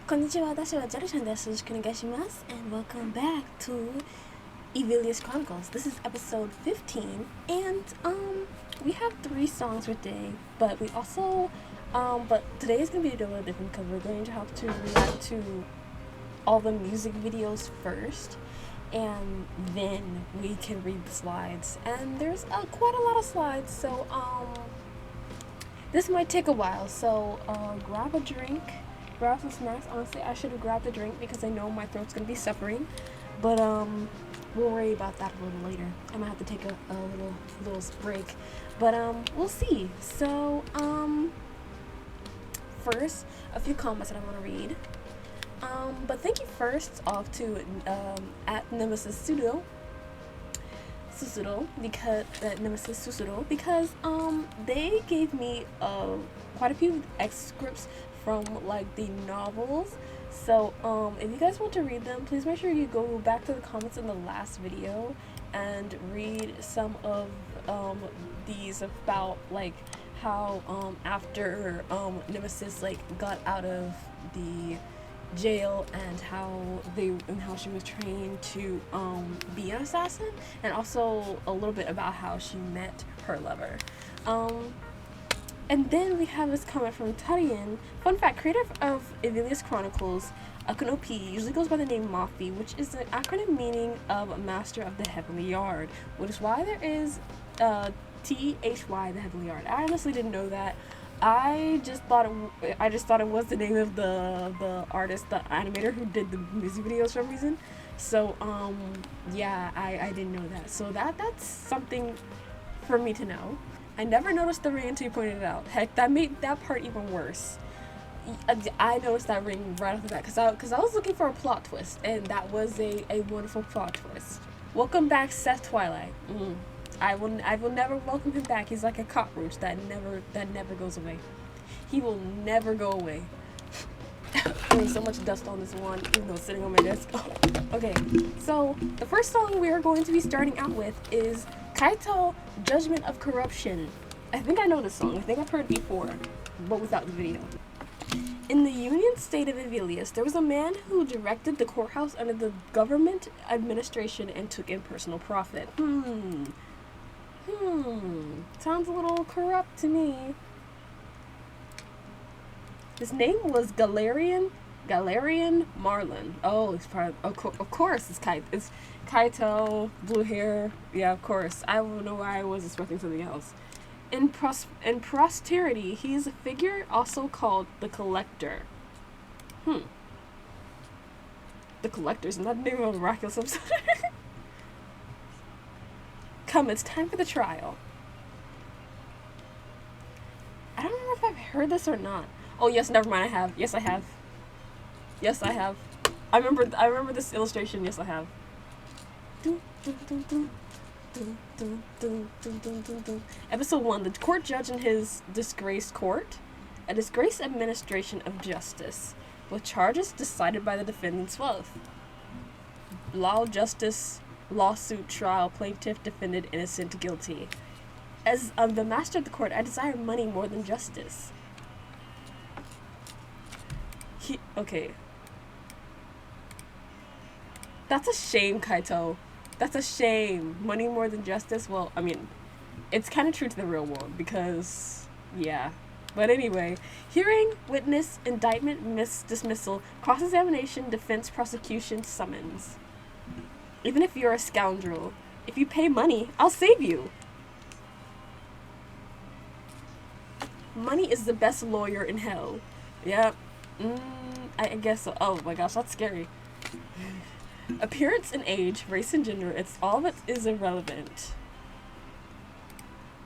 こんにちは、私はJeidoChannel.i です。よろしくお願いします。And welcome back to EvilChroni Chronicles. This is episode 15, and we have 3 songs for today, but we also but today is gonna be a little different because we're going to have to react to all the music videos first, and then we can read the slides. And there's quite a lot of slides, so this might take a while. So grab a drink. Grab some snacks. Honestly, I should have grabbed a drink because I know my throat's gonna be suffering, but we'll worry about that a little later. I'm gonna have to take a little break, but we'll see. So first, a few comments that I want to read. But thank you first off to at Nemesis Susuro because because they gave me quite a few excerpts from like the novels. So if you guys want to read them, please make sure you go back to the comments in the last video and read some of these about like how after Nemesis like got out of the jail and how she was trained to be an assassin, and also a little bit about how she met her lover. And then we have this comment from Tarian. Fun fact, creator of EvilChroni Chronicles, Akanopi usually goes by the name Mafi, which is an acronym meaning of Master of the Heavenly Yard, which is why there is THY, the Heavenly Yard. I honestly didn't know that. I just thought it was the name of the artist, the animator who did the music videos for some reason. So yeah, I didn't know that. So that's something for me to know. I never noticed the ring until you pointed it out. Heck, that made that part even worse. I noticed that ring right off the bat because I was looking for a plot twist, and that was a wonderful plot twist. Welcome back, Seth Twilight. I will never welcome him back. He's like a cockroach that never goes away. He will never go away. There's so much dust on this one, even though it's sitting on my desk. Okay, so the first song we are going to be starting out with is Kaito, Judgement of Corruption. I think I know this song. I think I've heard it before, but without the video. In the Union State of Ivilius, there was a man who directed the courthouse under the government administration and took in personal profit. Sounds a little corrupt to me. His name was Galarian Marlin. Oh, it's probably, of course it's Kaito, blue hair. Yeah, of course. I don't know why I was expecting something else. In posterity, he is a figure also called the Collector. The Collector, isn't that the name of a miraculous episode? Come, it's time for the trial. I don't remember if I've heard this or not. Oh yes, never mind, I have. Yes, I have. Yes, I have. I remember this illustration. Yes, I have. Episode 1. The court judge in his disgraced court. A disgraced administration of justice, with charges decided by the defendant's wealth. Law, justice, lawsuit, trial, plaintiff, defendant, innocent, guilty. As the master of the court, I desire money more than justice. Okay. That's a shame, Kaito. That's a shame. Money more than justice? Well, I mean, it's kind of true to the real world because, yeah. But anyway, hearing, witness, indictment, dismissal, cross-examination, defense, prosecution, summons. Even if you're a scoundrel, if you pay money, I'll save you. Money is the best lawyer in hell. Yep. I guess so. Oh my gosh, that's scary. Appearance and age, race and gender, all of it is irrelevant.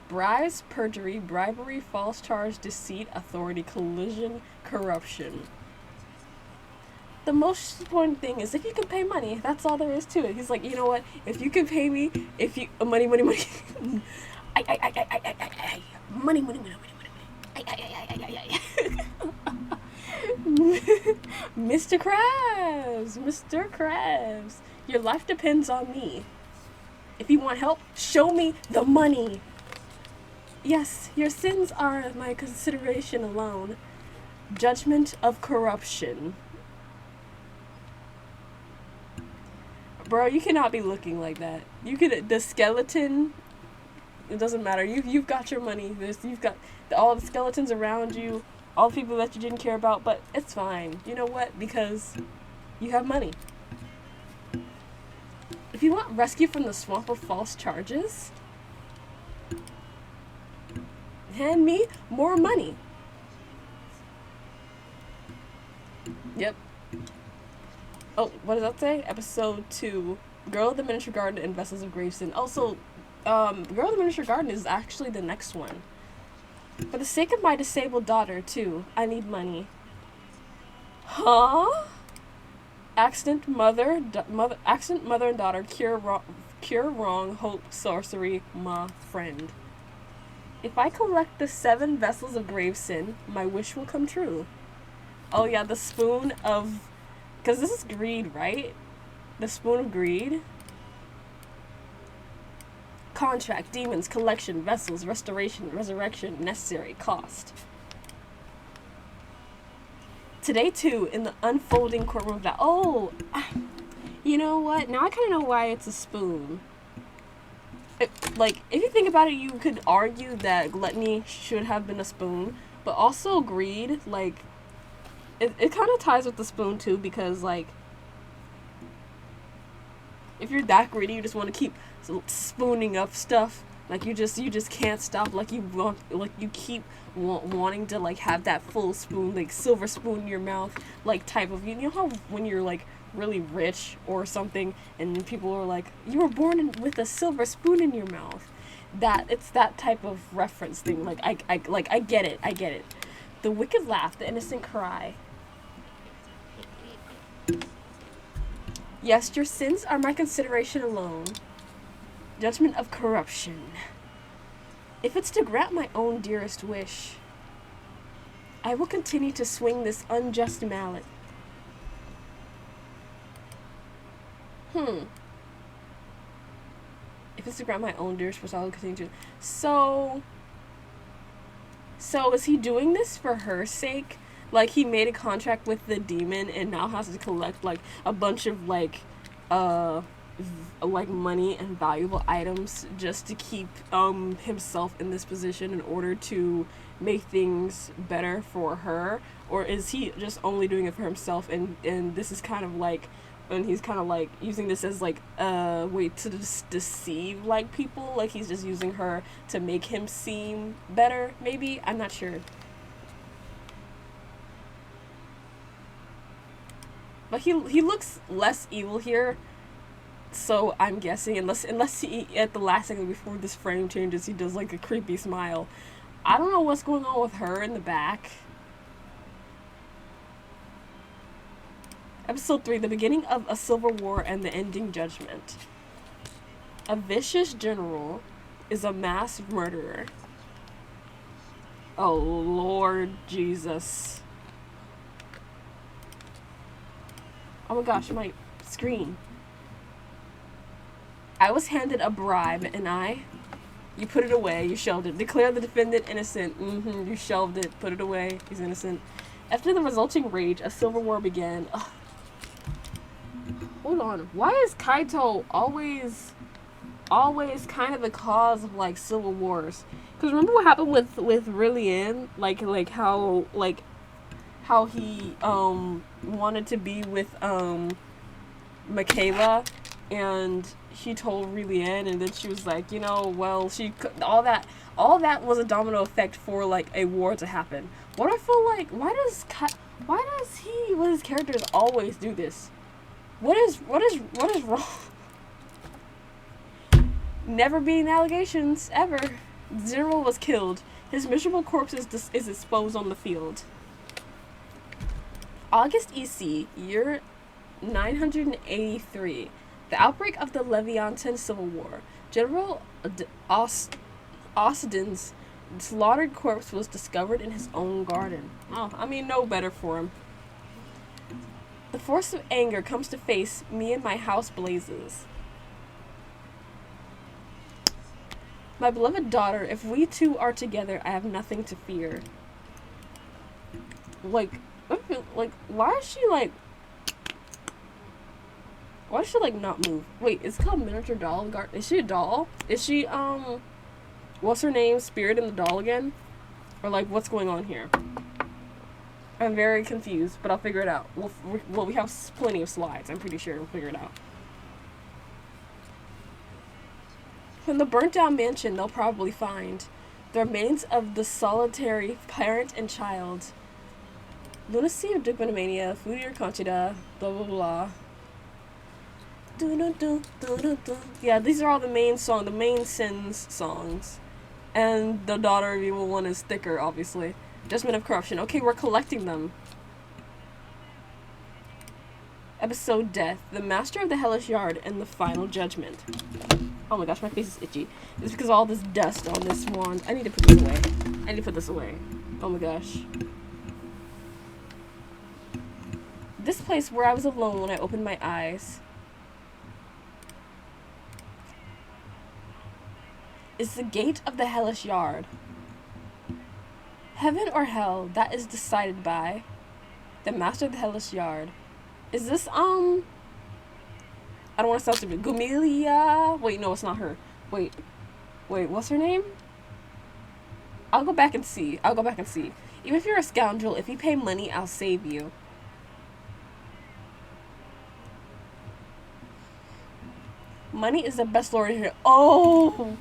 Bribes, perjury, bribery, false charge, deceit, authority, collusion, corruption. The most important thing is if you can pay money, that's all there is to it. He's like, you know what? If you can pay me, money. Mr. Krabs, your life depends on me. If you want help, show me the money. Yes, your sins are my consideration alone. Judgement of Corruption. Bro, you cannot be looking like that. You could, the skeleton, it doesn't matter. You've got your money. You've got all the skeletons around you, all the people that you didn't care about, but it's fine. You know what? Because you have money. If you want rescue from the swamp of false charges, hand me more money. Yep. Oh, what does that say? Episode 2. Girl of the Miniature Garden and Vessels of Gravesend. Also, Girl of the Miniature Garden is actually the next one. For the sake of my disabled daughter, too, I need money. Huh? Accident mother and daughter, cure wrong, hope, sorcery, my friend. If I collect the 7 vessels of Gravesend, my wish will come true. Oh yeah, the spoon of... Because this is greed, right? The spoon of greed. Contract, demons, collection, vessels, restoration, resurrection, necessary, cost. Today, too, in the unfolding courtroom of that... Oh! You know what? Now I kind of know why it's a spoon. Like, if you think about it, you could argue that gluttony should have been a spoon. But also greed, like... It kind of ties with the spoon, too, because, like... If you're that greedy, you just want to keep spooning up stuff. Like, you just can't stop. Like, you keep wanting to, like, have that full spoon, like, silver spoon in your mouth, like, type of... You know how when you're, like, really rich or something, and people are like, you were born with a silver spoon in your mouth? It's that type of reference thing. Like, I get it. The wicked laugh, the innocent cry. Yes, your sins are my consideration alone. Judgment of Corruption. If it's to grant my own dearest wish, I will continue to swing this unjust mallet. If it's to grant my own dearest wish, I will continue to... So is he doing this for her sake? Like, he made a contract with the demon and now has to collect, like, a bunch of, like money and valuable items just to keep himself in this position in order to make things better for her? Or is he just only doing it for himself, and this is kind of like, and he's kind of like using this as like a way to deceive, like, people? Like, he's just using her to make him seem better, maybe? I'm not sure. But he looks less evil here, so I'm guessing, unless he, at the last second before this frame changes, he does, like, a creepy smile. I don't know what's going on with her in the back. Episode 3, the beginning of a civil war and the ending judgment. A vicious general is a mass murderer. Oh, Lord Jesus. Oh my gosh, my screen. I was handed a bribe, and you put it away, you shelved it. Declare the defendant innocent. You shelved it, put it away, he's innocent. After the resulting rage, a civil war began. Ugh. Hold on, why is Kaito always kind of the cause of, like, civil wars? Because remember what happened with Rillian? Like how he wanted to be with Michaela, and he told Rillian, and then she was like, you know, well, all that was a domino effect for, like, a war to happen. What I feel like, why does his characters always do this? What is wrong? Never beating allegations ever. The general was killed. His miserable corpse is exposed on the field. August EC, year 983. The outbreak of the Leviathan Civil War. General Austin's slaughtered corpse was discovered in his own garden. Oh, I mean, no better for him. The force of anger comes to face me and my house blazes. My beloved daughter, if we two are together, I have nothing to fear. Like, why is she, like... Why does she, like, not move? Wait, it's called Miniature Doll Guard. Is she a doll? Is she, what's her name? Spirit in the doll again? Or, like, what's going on here? I'm very confused, but I'll figure it out. Well, we have plenty of slides. I'm pretty sure we'll figure it out. In the burnt-down mansion, they'll probably find the remains of the solitary parent and child. Lunacy of Diplonomania, Foodie or Conchita, blah blah blah. Yeah, these are all the main sins songs. And the Daughter of Evil one is thicker, obviously. Judgement of Corruption. Okay, we're collecting them. Episode Death, the Master of the Hellish Yard, and the Final Judgment. Oh my gosh, my face is itchy. It's because of all this dust on this wand. I need to put this away. I need to put this away. Oh my gosh. This place where I was alone when I opened my eyes is the gate of the Hellish Yard. Heaven or hell, that is decided by the Master of the Hellish Yard. Is this, I don't want to sound stupid. Gumilia? Wait, no, it's not her. Wait, what's her name? I'll go back and see. Even if you're a scoundrel, if you pay money, I'll save you. Money is the best lord here. Oh!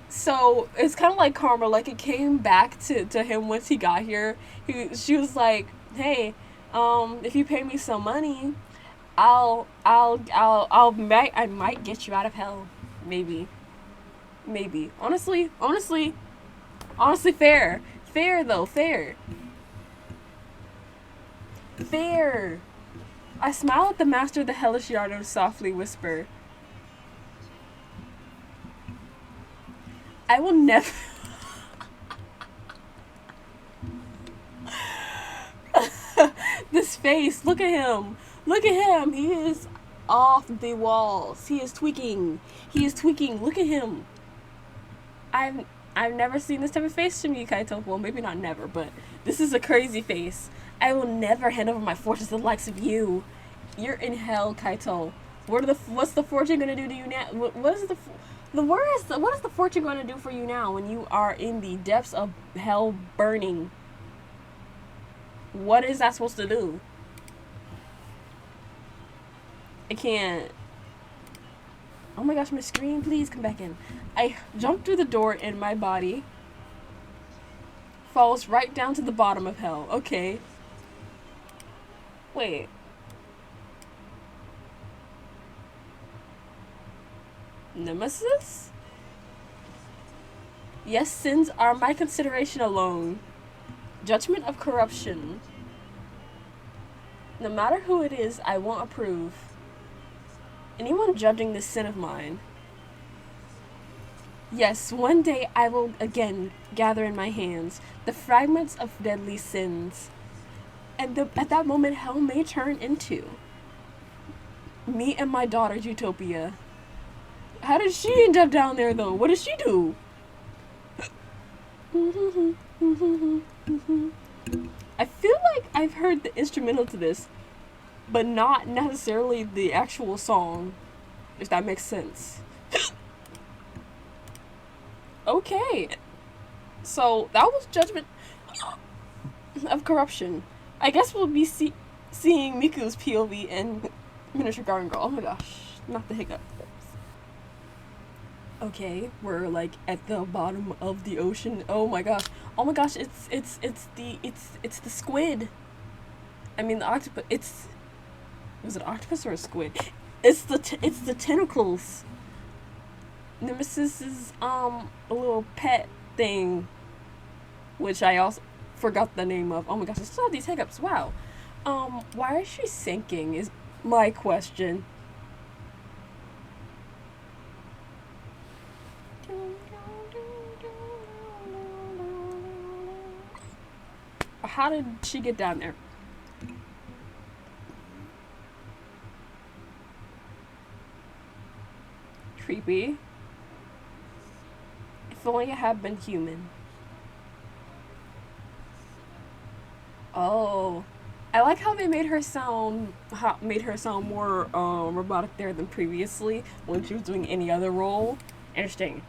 So, it's kind of like karma. Like, it came back to him once he got here. She was like, hey, if you pay me some money, I might get you out of hell. Maybe. Honestly, fair. Fair, though, fair. I smile at the Master of the Hellish Yard and softly whisper, I will never... This face, look at him. He is off the walls. He is tweaking. Look at him. I've never seen this type of face from you, Kaito. Well, maybe not never, but this is a crazy face. I will never hand over my fortune to the likes of you. You're in hell, Kaito. What's the fortune gonna do to you now? What is the fortune gonna do for you now when you are in the depths of hell burning? What is that supposed to do? I can't. Oh my gosh, my screen, please come back in. I jump through the door and my body falls right down to the bottom of hell. Okay. Wait. Nemesis? Yes, sins are my consideration alone. Judgement of Corruption. No matter who it is, I won't approve. Anyone judging this sin of mine. Yes, one day I will again gather in my hands the fragments of deadly sins. And at that moment, hell may turn into me and my daughter, Utopia. How did she end up down there, though? What did she do? I feel like I've heard the instrumental to this, but not necessarily the actual song, if that makes sense. Okay. So, that was Judgement of Corruption. I guess we'll be seeing Miku's POV and Miniature Garden Girl. Oh my gosh, not the hiccup. Okay, we're like at the bottom of the ocean. Oh my gosh, it's the squid. I mean the octopus. Was it an octopus or a squid? It's the tentacles. Nemesis is a little pet thing, which I also forgot the name of. Oh my gosh, I still have these hiccups. Wow. Why is she sinking? Is my question. How did she get down there? Creepy. If only I had been human. Oh. I like how they made her sound more robotic there than previously when she was doing any other role. Interesting.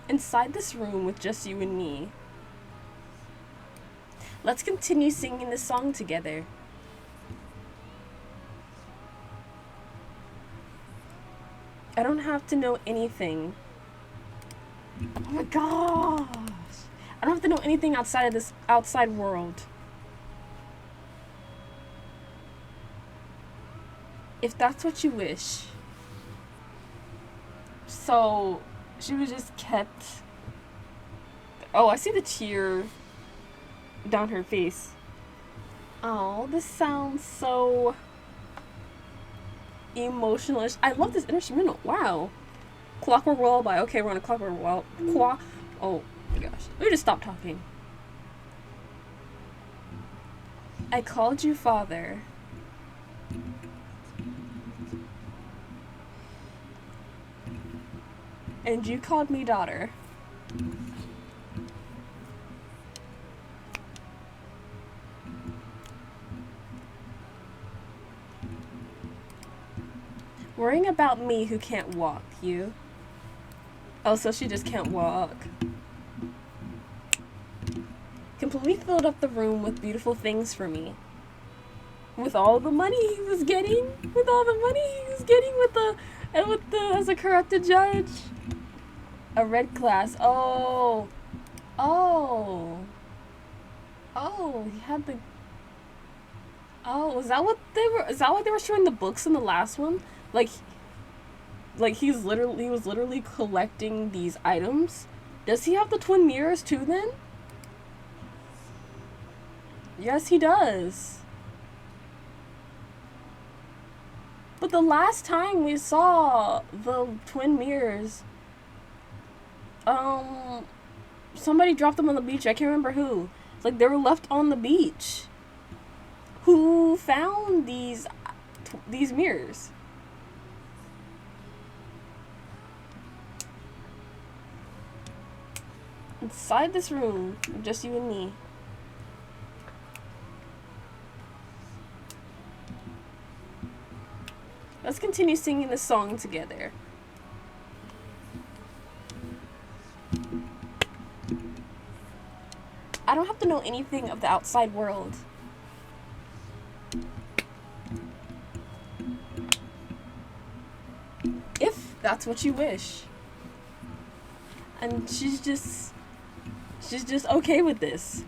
Inside this room with just you and me, let's continue singing this song together. I don't have to know anything. Oh my gosh! I don't have to know anything outside of this outside world. If that's what you wish. So, she was just kept... Oh, I see the tear down her face. Oh, this sounds so emotional-ish. I love this instrumental. Wow. Clockwork Lullaby. Okay, we're on a Clockwork Lullaby. Oh my gosh. Let me just stop talking. I called you father. And you called me daughter. Worrying about me who can't walk, you. Oh, so she just can't walk. Completely filled up the room with beautiful things for me. With all the money he was getting, as a corrupted judge. A red class. Oh, he had the. Oh, is that what they were? Is that why they were showing the books in the last one? Like he was literally collecting these items. Does he have the twin mirrors too then? Yes, he does. But the last time we saw the twin mirrors, somebody dropped them on the beach. I can't remember who. It's like they were left on the beach. Who found these mirrors? Inside this room, just you and me. Let's continue singing this song together. I don't have to know anything of the outside world. If that's what you wish. And she's just okay with this.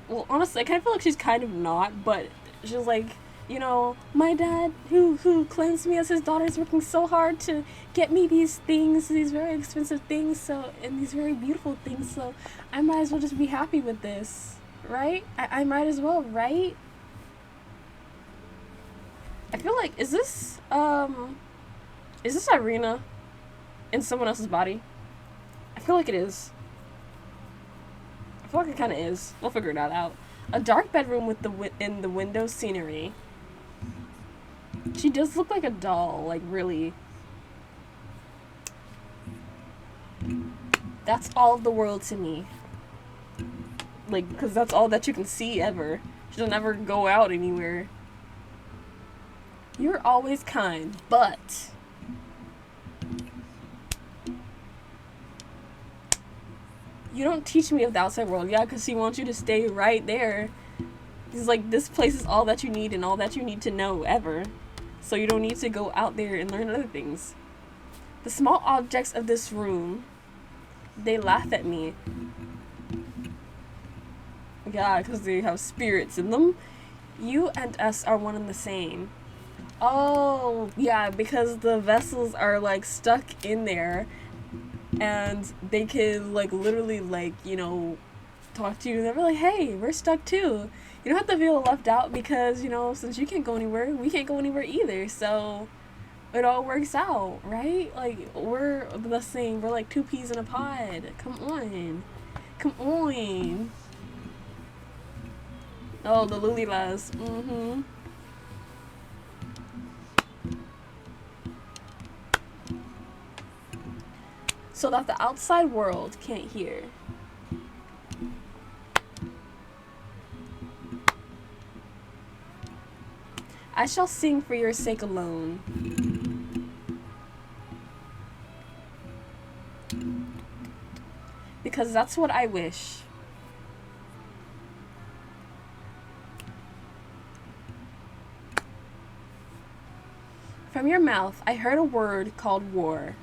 Well, honestly, I kind of feel like she's kind of not, but she's like, you know, my dad, who claims me as his daughter, is working so hard to get me these things, these very expensive things, and these very beautiful things, so I might as well just be happy with this, right? I might as well, right? I feel like, is this Irina in someone else's body? I feel like it is. I feel like it kind of is. We'll figure that out. A dark bedroom with in the window scenery. She does look like a doll, like really. That's all of the world to me. Like, because that's all that you can see ever. She doesn't ever go out anywhere. You're always kind, but you don't teach me of the outside world. Yeah, because he wants you to stay right there. He's like, this place is all that you need and all that you need to know ever. So you don't need to go out there and learn other things. The small objects of this room, they laugh at me. Yeah, because they have spirits in them. You and us are one and the same. Oh, yeah, because the vessels are, like, stuck in there. And they can, like, literally, like, you know, talk to you. And they're like, hey, we're stuck too. You don't have to feel left out because, you know, since you can't go anywhere, we can't go anywhere either. So it all works out, right? Like, we're the same. We're like two peas in a pod. Come on. Come on. Oh, the Lulilas. Mm-hmm. So that the outside world can't hear. I shall sing for your sake alone. Because that's what I wish. From your mouth, I heard a word called war.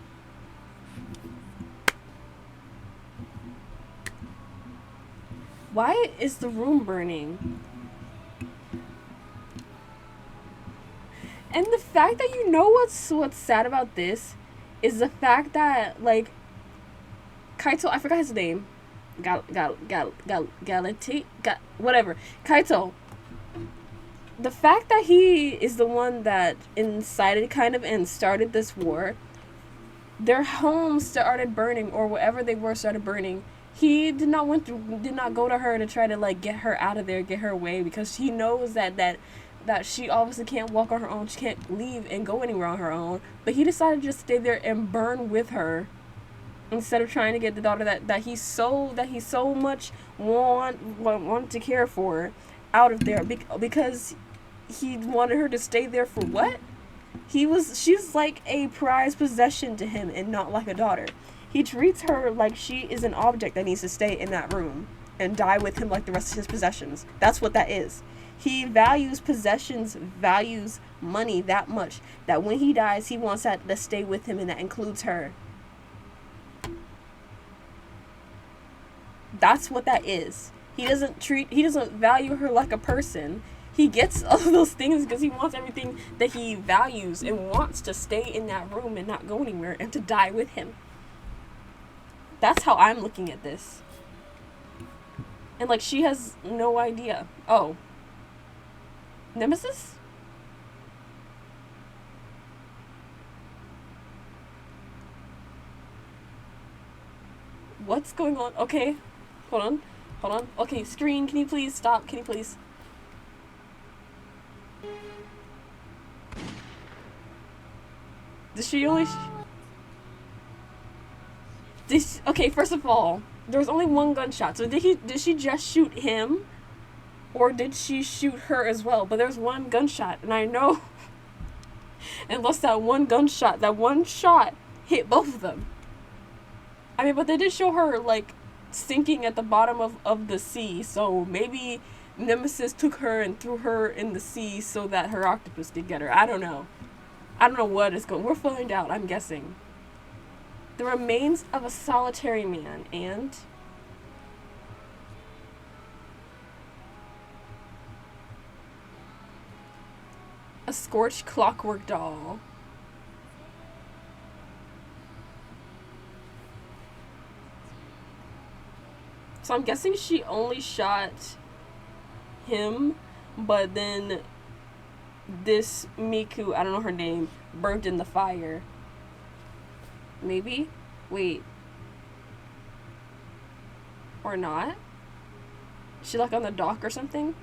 Why is the room burning? And the fact that you know what's sad about this is the fact that, like, Kaito, I forgot his name. Whatever. Kaito. The fact that he is the one that incited kind of and started this war, their homes started burning, or whatever they were started burning. He did not go to her to try to, like, get her out of there, get her away, because he knows that she obviously can't walk on her own. She can't leave and go anywhere on her own. But he decided to just stay there and burn with her, instead of trying to get the daughter that he so much wanted to care for out of there, because he wanted her to stay there for what? She's like a prized possession to him and not like a daughter. He treats her like she is an object that needs to stay in that room and die with him like the rest of his possessions. That's what that is. He values possessions, values money that much, that when he dies, he wants that to stay with him, and that includes her. That's what that is. He doesn't value her like a person. He gets all those things because he wants everything that he values and wants to stay in that room and not go anywhere and to die with him. That's how I'm looking at this. And, like, she has no idea. Oh. Nemesis? What's going on? Okay. Hold on. Okay, screen, can you please stop? Can you please? Does she only... Okay, first of all, there was only one gunshot. So did she just shoot him? Or did she shoot her as well? But there's one gunshot, and I know unless that one shot hit both of them. I mean, but they did show her, like, sinking at the bottom of the sea, so maybe Nemesis took her and threw her in the sea so that her octopus could get her. I don't know what is going. We'll find out, I'm guessing. The remains of a solitary man and... a scorched clockwork doll. So I'm guessing she only shot him, but then this Miku, I don't know her name, burnt in the fire. Maybe? Wait. Or not? Is she, like, on the dock or something?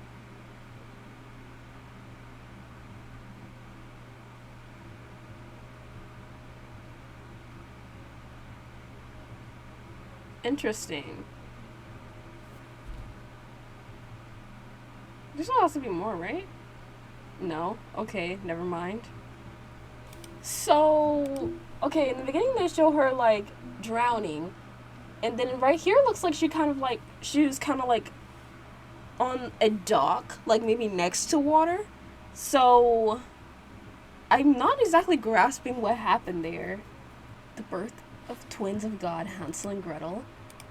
Interesting. There's not supposed to be more, right? No. Okay, never mind. So, okay, in the beginning they show her, like, drowning. And then right here looks like she was kind of like on a dock, like maybe next to water. So, I'm not exactly grasping what happened there. The birth of twins of God, Hansel and Gretel,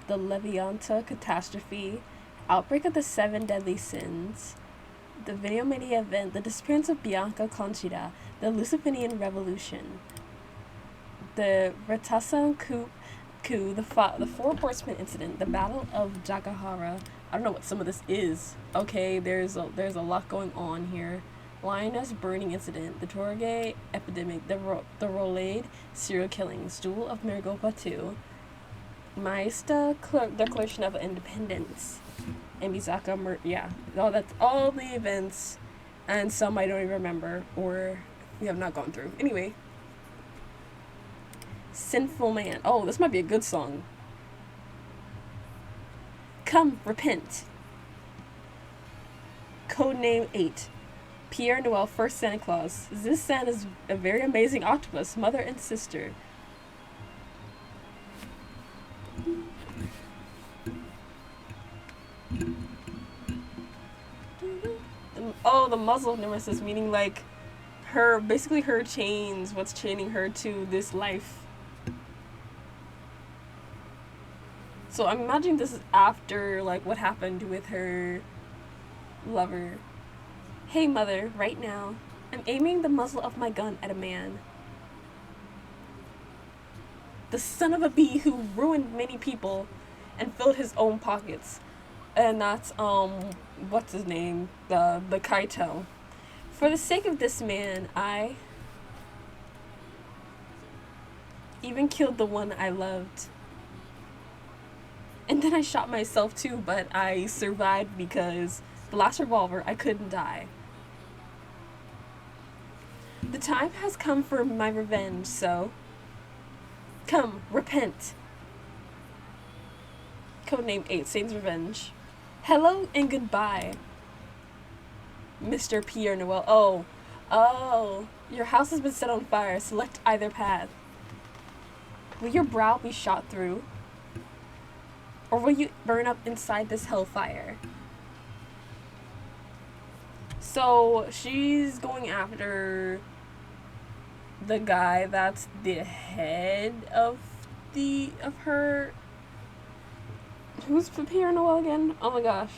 the Leviathan catastrophe, outbreak of the 7 deadly sins, the video media event, the disappearance of Bianca Conchita, the Lucifinian Revolution, the Retasan coup, the Four Horsemen incident, the Battle of Jakahara. I don't know what some of this is. Okay, there's a lot going on here. Lioness burning incident, the Torgay epidemic, the Rolade serial killings, Duel of Marigopa 2, Maesta Declaration of Independence, and Misaka that's all the events, and some I don't even remember or we have not gone through. Anyway, Sinful Man. Oh, this might be a good song. Come, repent. Codename 8. Pierre Noel, first Santa Claus. This Santa's a very amazing octopus, mother and sister. Oh, the Muzzle of Nemesis, meaning like her, basically her chains, what's chaining her to this life. So I'm imagining this is after like what happened with her lover. Hey mother, right now, I'm aiming the muzzle of my gun at a man. The son of a bee who ruined many people and filled his own pockets. And that's, what's his name? The Kaito. For the sake of this man, I even killed the one I loved. And then I shot myself too, but I survived because the last revolver, I couldn't die. The time has come for my revenge, so come, repent. Codename 8, Satan's Revenge. Hello and goodbye, Mr. Pierre Noel. Oh, your house has been set on fire. Select either path. Will your brow be shot through? Or will you burn up inside this hellfire? So she's going after the guy that's the head of her. Who's Pierre Noel again? Oh my gosh.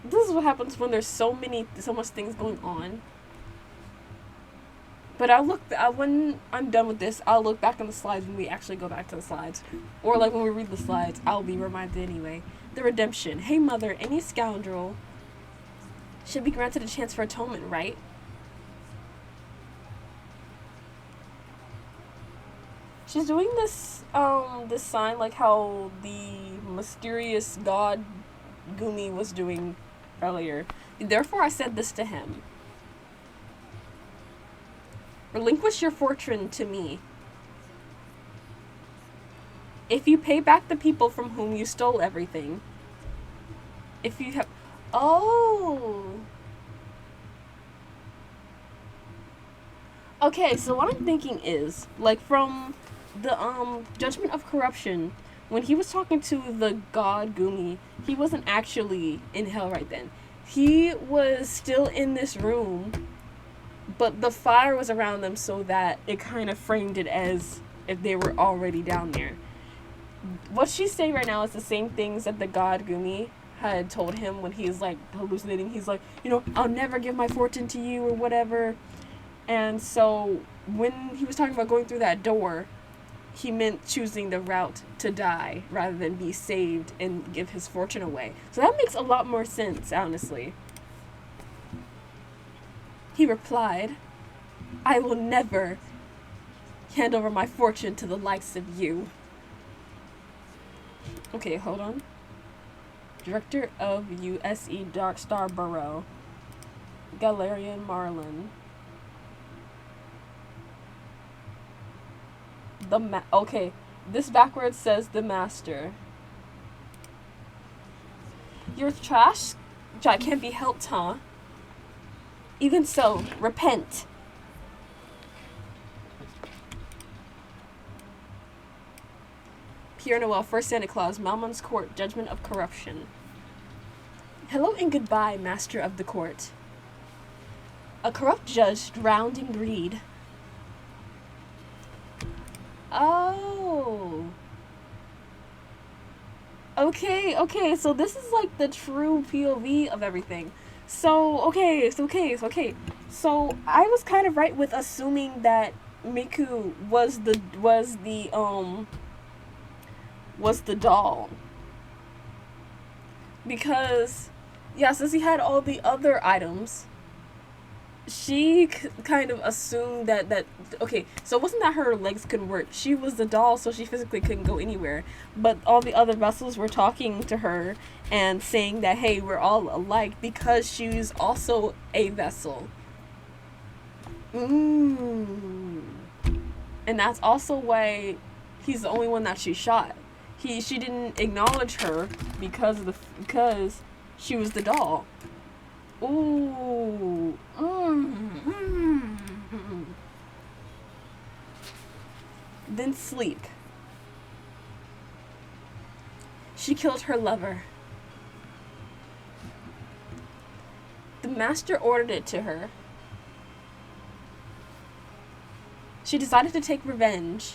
This is what happens when there's so much things going on. But when I'm done with this, I'll look back on the slides when we actually go back to the slides. Or like when we read the slides, I'll be reminded anyway. The redemption. Hey mother, any scoundrel should be granted a chance for atonement, right? She's doing this sign like how the mysterious god Gumi was doing earlier. Therefore I said this to him. Relinquish your fortune to me. If you pay back the people from whom you stole everything. If you have... Oh! Okay, so what I'm thinking is, like from the Judgement of Corruption, when he was talking to the god Gumi, he wasn't actually in hell right then. He was still in this room, but the fire was around them so that it kind of framed it as if they were already down there. What she's saying right now is the same things that the god Gumi had told him when he's like hallucinating. He's like, you know, I'll never give my fortune to you or whatever. And so when he was talking about going through that door, he meant choosing the route to die rather than be saved and give his fortune away. So that makes a lot more sense, honestly. He replied, I will never hand over my fortune to the likes of you. Okay, hold on. Director of USE Dark Star Bureau, Galarian Marlin. Okay, this backwards says the master. Your trash can't be helped, huh? Even so, repent. Pierre Noel, first Santa Claus, Malmon's Court, Judgement of Corruption. Hello and goodbye, master of the court. A corrupt judge drowned in greed. Oh. Okay, so this is like the true POV of everything. So I was kind of right with assuming that Miku was the doll. Because, yeah, since he had all the other items, she kind of assumed that okay, so it wasn't that her legs couldn't work. She was the doll, so she physically couldn't go anywhere. But all the other vessels were talking to her and saying that, hey, we're all alike because she's also a vessel. And that's also why he's the only one that she shot. She didn't acknowledge her because she was the doll. Ooh. Then sleep. She killed her lover. The master ordered it to her. She decided to take revenge.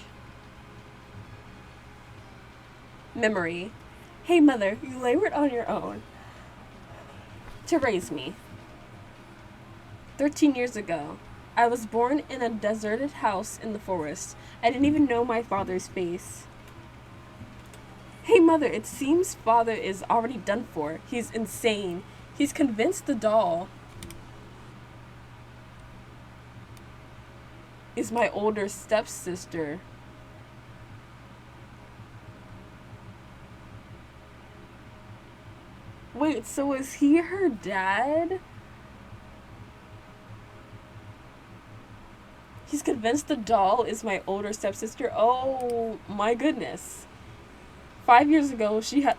Memory. Hey mother, you labored on your own to raise me. 13 years ago, I was born in a deserted house in the forest. I didn't even know my father's face. Hey mother, it seems father is already done for. He's insane. He's convinced the doll is my older stepsister. Wait, so is he her dad? He's convinced the doll is my older stepsister? Oh my goodness. 5 years ago, she had...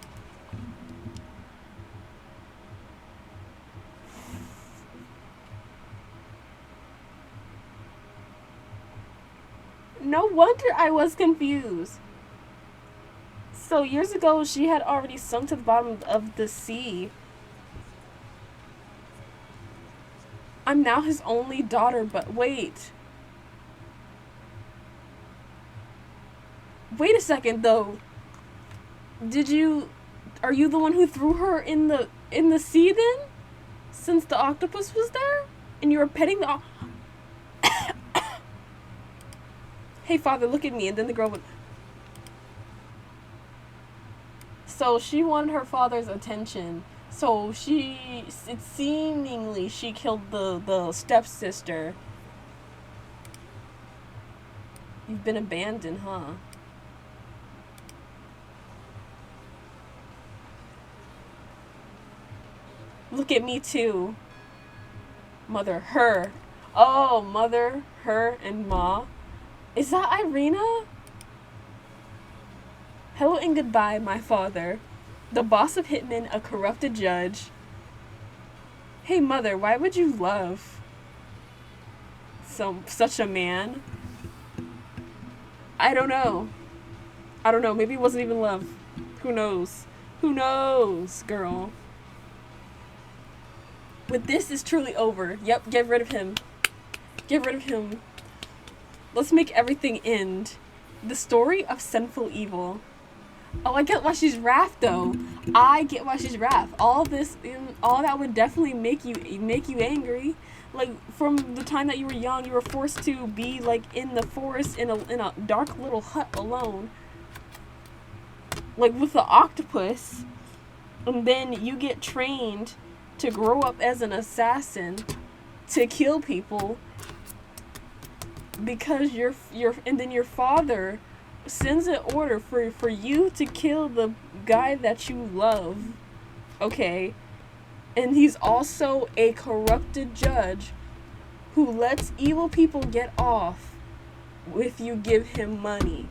No wonder I was confused. So years ago, she had already sunk to the bottom of the sea. I'm now his only daughter, but wait. Wait a second, though. Are you the one who threw her in the sea then? Since the octopus was there? And you were petting the Hey father, look at me. And then the girl went... So she wanted her father's attention. So it's seemingly she killed the stepsister. You've been abandoned, huh? Look at me too. Mother, her. Oh, mother, her, and ma. Is that Irina? Hello and goodbye, my father. The boss of hitmen, a corrupted judge. Hey mother, why would you love such a man? I don't know. Maybe it wasn't even love. Who knows? Who knows, girl? But this is truly over. Yep, get rid of him. Get rid of him. Let's make everything end. The story of sinful evil. Oh, I get why she's wrath though. I get why she's wrath. All that would definitely make you angry. Like from the time that you were young, you were forced to be like in the forest in a dark little hut alone. Like with the octopus. And then you get trained to grow up as an assassin to kill people because and then your father sends an order for you to kill the guy that you love, okay? And he's also a corrupted judge who lets evil people get off if you give him money.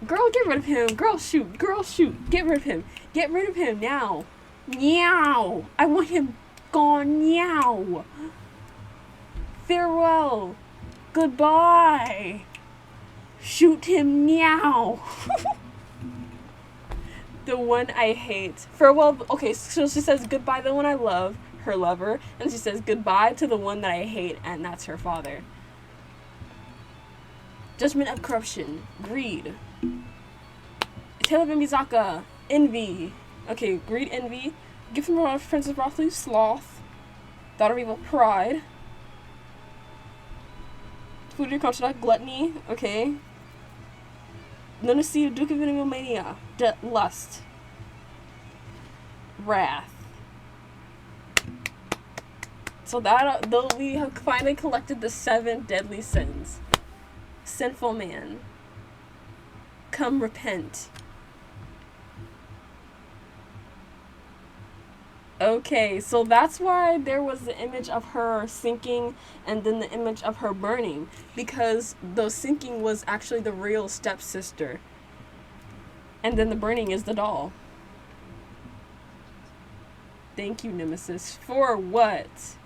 Girl, get rid of him. Girl, shoot. Girl, shoot. Get rid of him. Get rid of him now. Meow. I want him gone. Meow. Farewell. Goodbye. Shoot him. Meow. The one I hate. Farewell. Okay, so she says goodbye to the one I love, her lover, and she says goodbye to the one that I hate, and that's her father. Judgment of Corruption. Greed. Taylor Mizaka. Envy. Okay, greed, envy. Gift from Princess Broccoli. Sloth. Daughter of Evil. Pride. Food your contract. Gluttony. Okay. Lunacy. Duke of Mania. Lust. Wrath. So that though we have finally collected the 7 deadly sins. Sinful man. Come repent. Okay, so that's why there was the image of her sinking and then the image of her burning. Because the sinking was actually the real stepsister. And then the burning is the doll. Thank you, Nemesis. For what?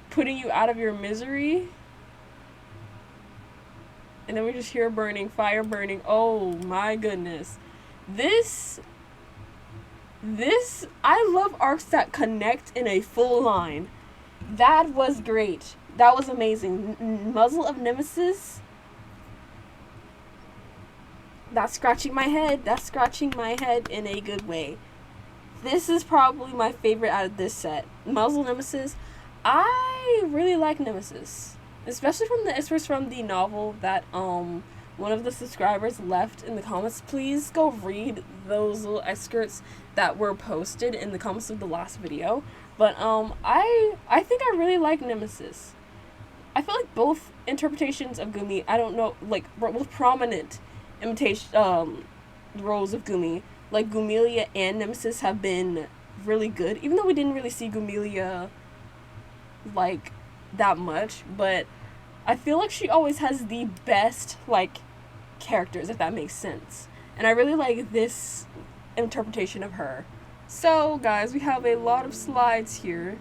Putting you out of your misery? And then we just hear burning, fire burning. Oh my goodness. This, I love arcs that connect in a full line. That was great. That was amazing. Muzzle of Nemesis. That's scratching my head. That's scratching my head in a good way. This is probably my favorite out of this set. Muzzle of Nemesis. I really like Nemesis. Especially from the novel that one of the subscribers left in the comments. Please go read those little excerpts that were posted in the comments of the last video. But I think I really like Nemesis. I feel like both interpretations of Gumi, I don't know, like both prominent roles of Gumi, like Gumilia and Nemesis, have been really good. Even though we didn't really see Gumilia like that much, but I feel like she always has the best like characters, if that makes sense. And I really like this interpretation of her. So guys, we have a lot of slides here,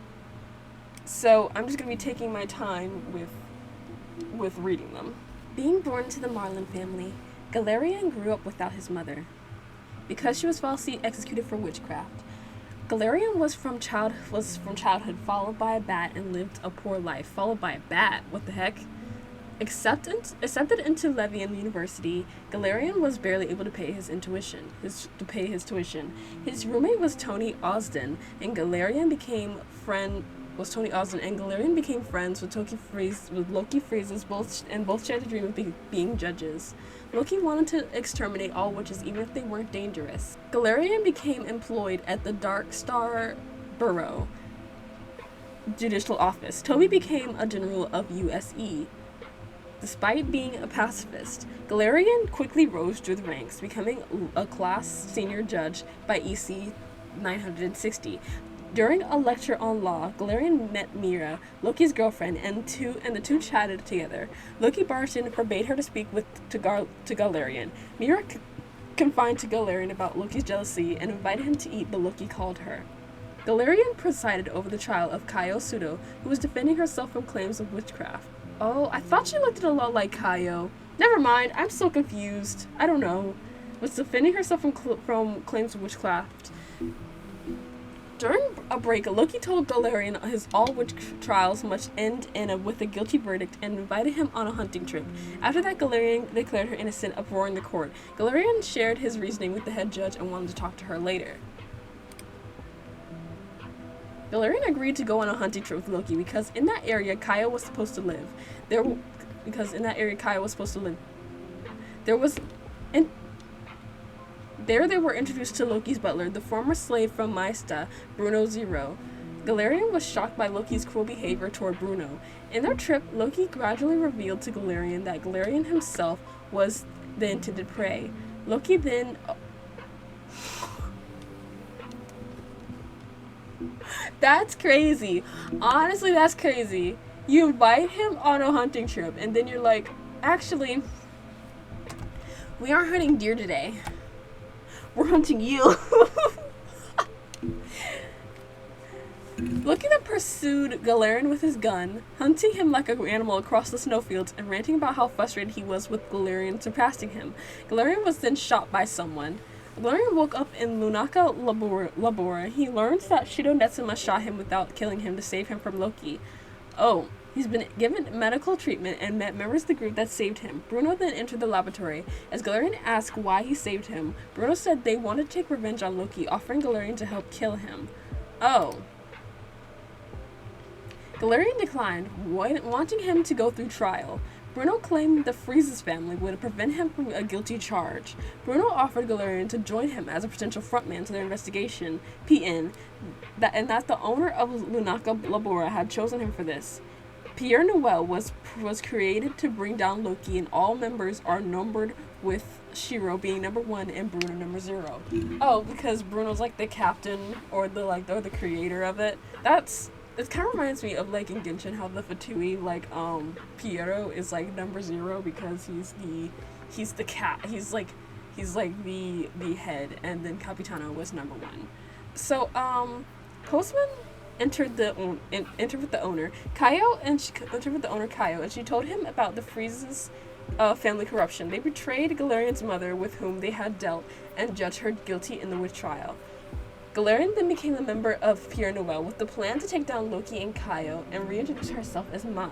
so I'm just gonna be taking my time with reading them. Being born to the Marlin family, Galerian grew up without his mother because she was falsely executed for witchcraft. Galerian was from childhood followed by a bat and lived a poor life. Followed by a bat? What the heck? Accepted into Levian University, Galerian was barely able to pay his tuition. His roommate was Tony Osden, and Galerian became friends with Loki Freezes, both shared the dream of being judges. Loki wanted to exterminate all witches, even if they weren't dangerous. Galerian became employed at the Dark Star Bureau Judicial Office. Toby became a general of USE. Despite being a pacifist, Galerian quickly rose through the ranks, becoming a class senior judge by EC 960. During a lecture on law, Galerian met Mira, Loki's girlfriend, and the two chatted together. Loki barged in and forbade her to speak to Galerian. Mira confided to Galerian about Loki's jealousy and invited him to eat, but Loki called her. Galerian presided over the trial of Kaio Sudo, who was defending herself from claims of witchcraft. Oh, I thought she looked a lot like Kaio. Never mind, I'm so confused. I don't know. Was defending herself from claims of witchcraft. During a break, Loki told Galerian all witch trials must end with a guilty verdict and invited him on a hunting trip. After that, Galerian declared her innocent, uproaring the court. Galerian shared his reasoning with the head judge and wanted to talk to her later. Galerian agreed to go on a hunting trip with Loki because in that area Kaio was supposed to live. There they were introduced to Loki's butler, the former slave from Maesta, Bruno Zero. Galerian was shocked by Loki's cruel behavior toward Bruno. In their trip, Loki gradually revealed to Galerian that Galerian himself was the intended prey. Loki then... That's crazy. Honestly, that's crazy. You invite him on a hunting trip, and then you're like, actually, we aren't hunting deer today. We're hunting you. Loki then pursued Galerian with his gun, hunting him like an animal across the snowfields and ranting about how frustrated he was with Galerian surpassing him. Galerian was then shot by someone. Galerian woke up in Lunaka Labora. He learned that Shido Netsuma shot him without killing him to save him from Loki. Oh, he's been given medical treatment and met members of the group that saved him. Bruno then entered the laboratory. As Galerian asked why he saved him, Bruno said they wanted to take revenge on Loki, offering Galerian to help kill him. Oh. Galerian declined, wanting him to go through trial. Bruno claimed the Freezes family would prevent him from a guilty charge. Bruno offered Galerian to join him as a potential frontman to their investigation, PN, and that the owner of Lunaka Labora had chosen him for this. Pierre Noel was created to bring down Loki, and all members are numbered, with Shiro being number 1 and Bruno number 0. Oh, because Bruno's like the captain or the creator of it. It kind of reminds me of like in Genshin how the Fatui Piero is like number 0 because he's the head, and then Capitano was number 1. So Postman entered with the owner Kaio, and she entered with the owner Kaio, and she told him about the Freeze's family corruption. They betrayed Galarian's mother, with whom they had dealt, and judged her guilty in the witch trial. Galarian then became a member of Pure Noel with the plan to take down Loki and Kaio and reintroduce herself as Ma.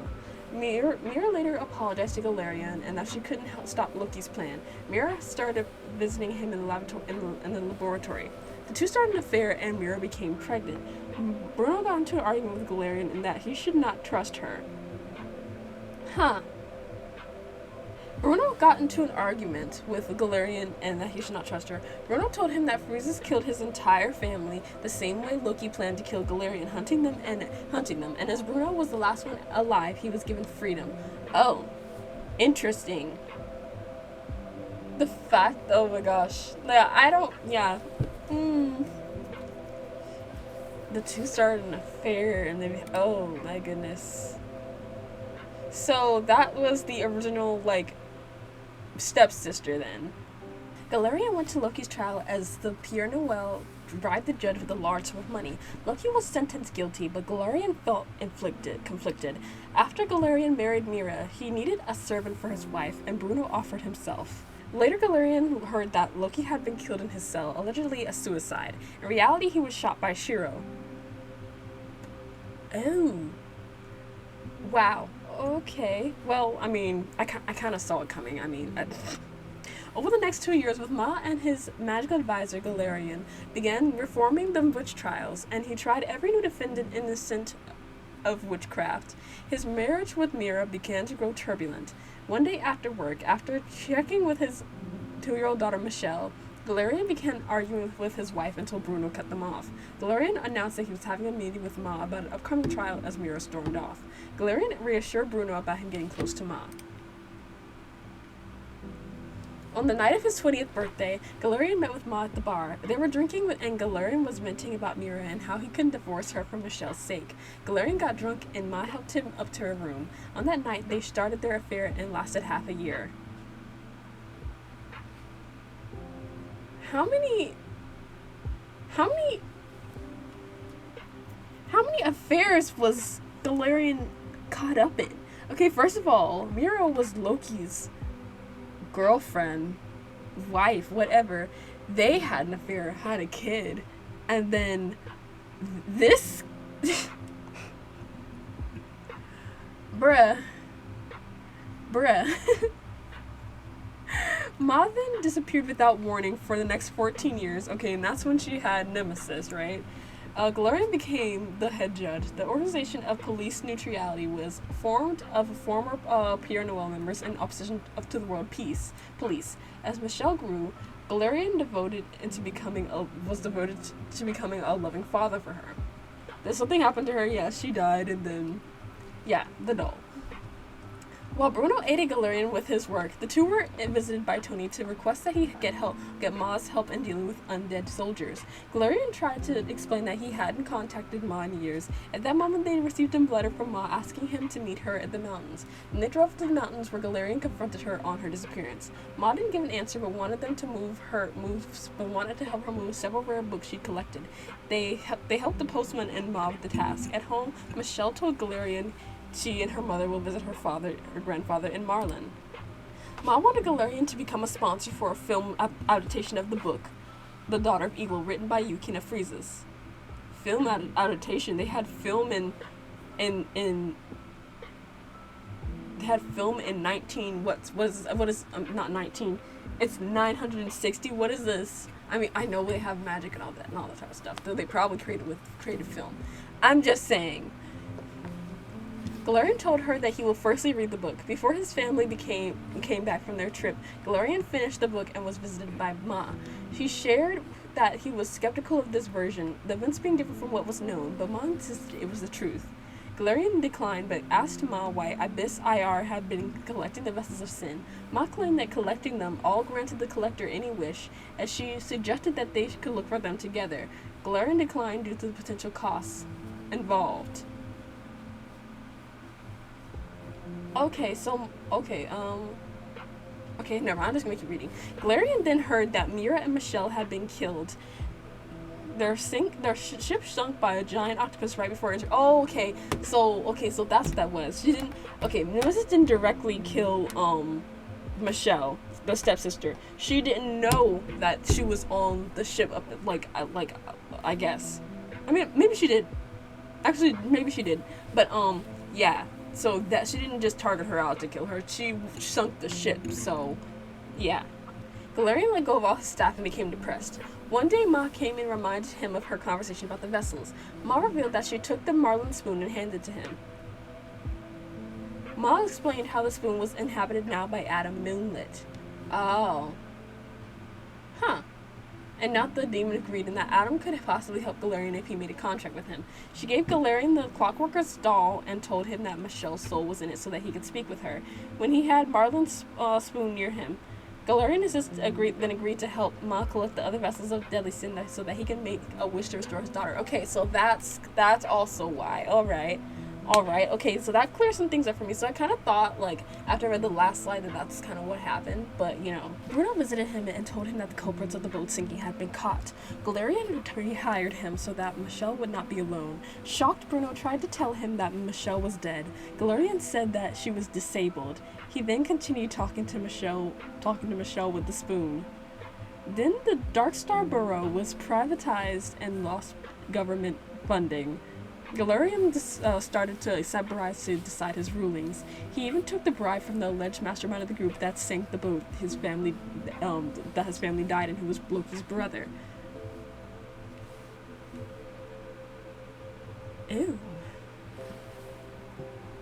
Mira later apologized to Galarian and that she couldn't stop Loki's plan. Mira started visiting him in the laboratory. The two started an affair and Mira became pregnant. Bruno got into an argument with Galarian in that he should not trust her. Bruno got into an argument with Galarian and that he should not trust her. Bruno told him that Freezes killed his entire family the same way Loki planned to kill Galarian, hunting them, and as Bruno was the last one alive, he was given freedom. Oh, interesting. The fact, oh my gosh. The two started an affair and they, oh my goodness. So that was the original, stepsister then. Galarian went to Loki's trial as the Pure Noel bribed the judge with a large sum of money. Loki was sentenced guilty, but Galarian felt conflicted. After Galarian married Mira, he needed a servant for his wife, and Bruno offered himself. Later, Galarian heard that Loki had been killed in his cell, allegedly a suicide. In reality, he was shot by Shiro. Oh. Wow. Okay. Well, I kind of saw it coming. Over the next 2 years, with Ma and his magical advisor, Galarian, began reforming the witch trials, and he tried every new defendant innocent of witchcraft. His marriage with Mira began to grow turbulent. One day after work, after checking with his 2-year-old daughter, Michelle, Galarian began arguing with his wife until Bruno cut them off. Galarian announced that he was having a meeting with Ma about an upcoming trial as Mira stormed off. Galarian reassured Bruno about him getting close to Ma. On the night of his 20th birthday, Galarian met with Ma at the bar. They were drinking and Galarian was venting about Mira and how he couldn't divorce her for Michelle's sake. Galarian got drunk and Ma helped him up to her room. On that night, they started their affair and lasted half a year. How many affairs was Galarian caught up in? Okay, first of all, Mira was Loki's girlfriend, wife, whatever. They had an affair, had a kid, and then this bruh Ma then disappeared without warning for the next 14 years. Okay, and that's when she had Nemesis, right? Galarian became the head judge. The Organization of Police Neutrality was formed of former Pure Noel members in opposition to the world police. As Michelle grew, Galarian was devoted to becoming a loving father for her. Then something happened to her. Yes, she died, and then, the doll. While Bruno aided Galarian with his work, the two were visited by Tony to request that he get Ma's help in dealing with undead soldiers. Galarian tried to explain that he hadn't contacted Ma in years. At that moment, they received a letter from Ma asking him to meet her at the mountains. And they drove to the mountains where Galarian confronted her on her disappearance. Ma didn't give an answer, but wanted to help her move several rare books she'd collected. They helped the postman and Ma with the task. At home, Michelle told Galarian she and her mother will visit her grandfather in Marlin. Ma wanted Galarian to become a sponsor for a film adaptation of the book, The Daughter of Evil, written by Yukina Freezes. Film adaptation. They had film in 19 not 19. It's 960. What is this? I know they have magic and all that type of stuff. Though they probably created film. I'm just saying. Galarian told her that he will firstly read the book. Before his family came back from their trip, Galarian finished the book and was visited by Ma. She shared that he was skeptical of this version, the events being different from what was known, but Ma insisted it was the truth. Galarian declined, but asked Ma why Abyss IR had been collecting the vessels of sin. Ma claimed that collecting them all granted the collector any wish, as she suggested that they could look for them together. Galarian declined due to the potential costs involved. Okay, never mind, I'm just gonna keep reading. Galarian then heard that Mira and Michelle had been killed. their ship sunk by a giant octopus right before it. Oh, okay. So that's what that was. She didn't. Okay, Nemesis didn't directly kill Michelle, the stepsister. She didn't know that she was on the ship. I guess. I mean, maybe she did. Actually, maybe she did. But yeah. So that she didn't just target her out to kill her. She sunk the ship. So, yeah. Galarian let go of all his staff and became depressed. One day, Ma came and reminded him of her conversation about the vessels. Ma revealed that she took the marlin spoon and handed it to him. Ma explained how the spoon was inhabited now by Adam Moonlit. Oh. Huh. And not the demon agreed, and that Adam could possibly help Galarian if he made a contract with him. She gave Galarian the Clockworker's doll and told him that Michelle's soul was in it so that he could speak with her. When he had Marlin's spoon near him, Galarian agreed to help Ma collect the other vessels of deadly sin so that he can make a wish to restore his daughter. Okay, so that's also why. Alright, okay, so that clears some things up for me. So I kind of thought, like, after I read the last slide, that's kind of what happened. But, you know, Bruno visited him and told him that the culprits of the boat sinking had been caught. Galarian rehired him so that Michelle would not be alone. Shocked, Bruno tried to tell him that Michelle was dead. Galarian said that she was disabled. He then continued talking to Michelle with the spoon. Then the Darkstar Borough was privatized and lost government funding. Galarian started to accept bribes to decide his rulings. He even took the bribe from the alleged mastermind of the group that sank the boat that his family died in, who was Loki's brother. Ew.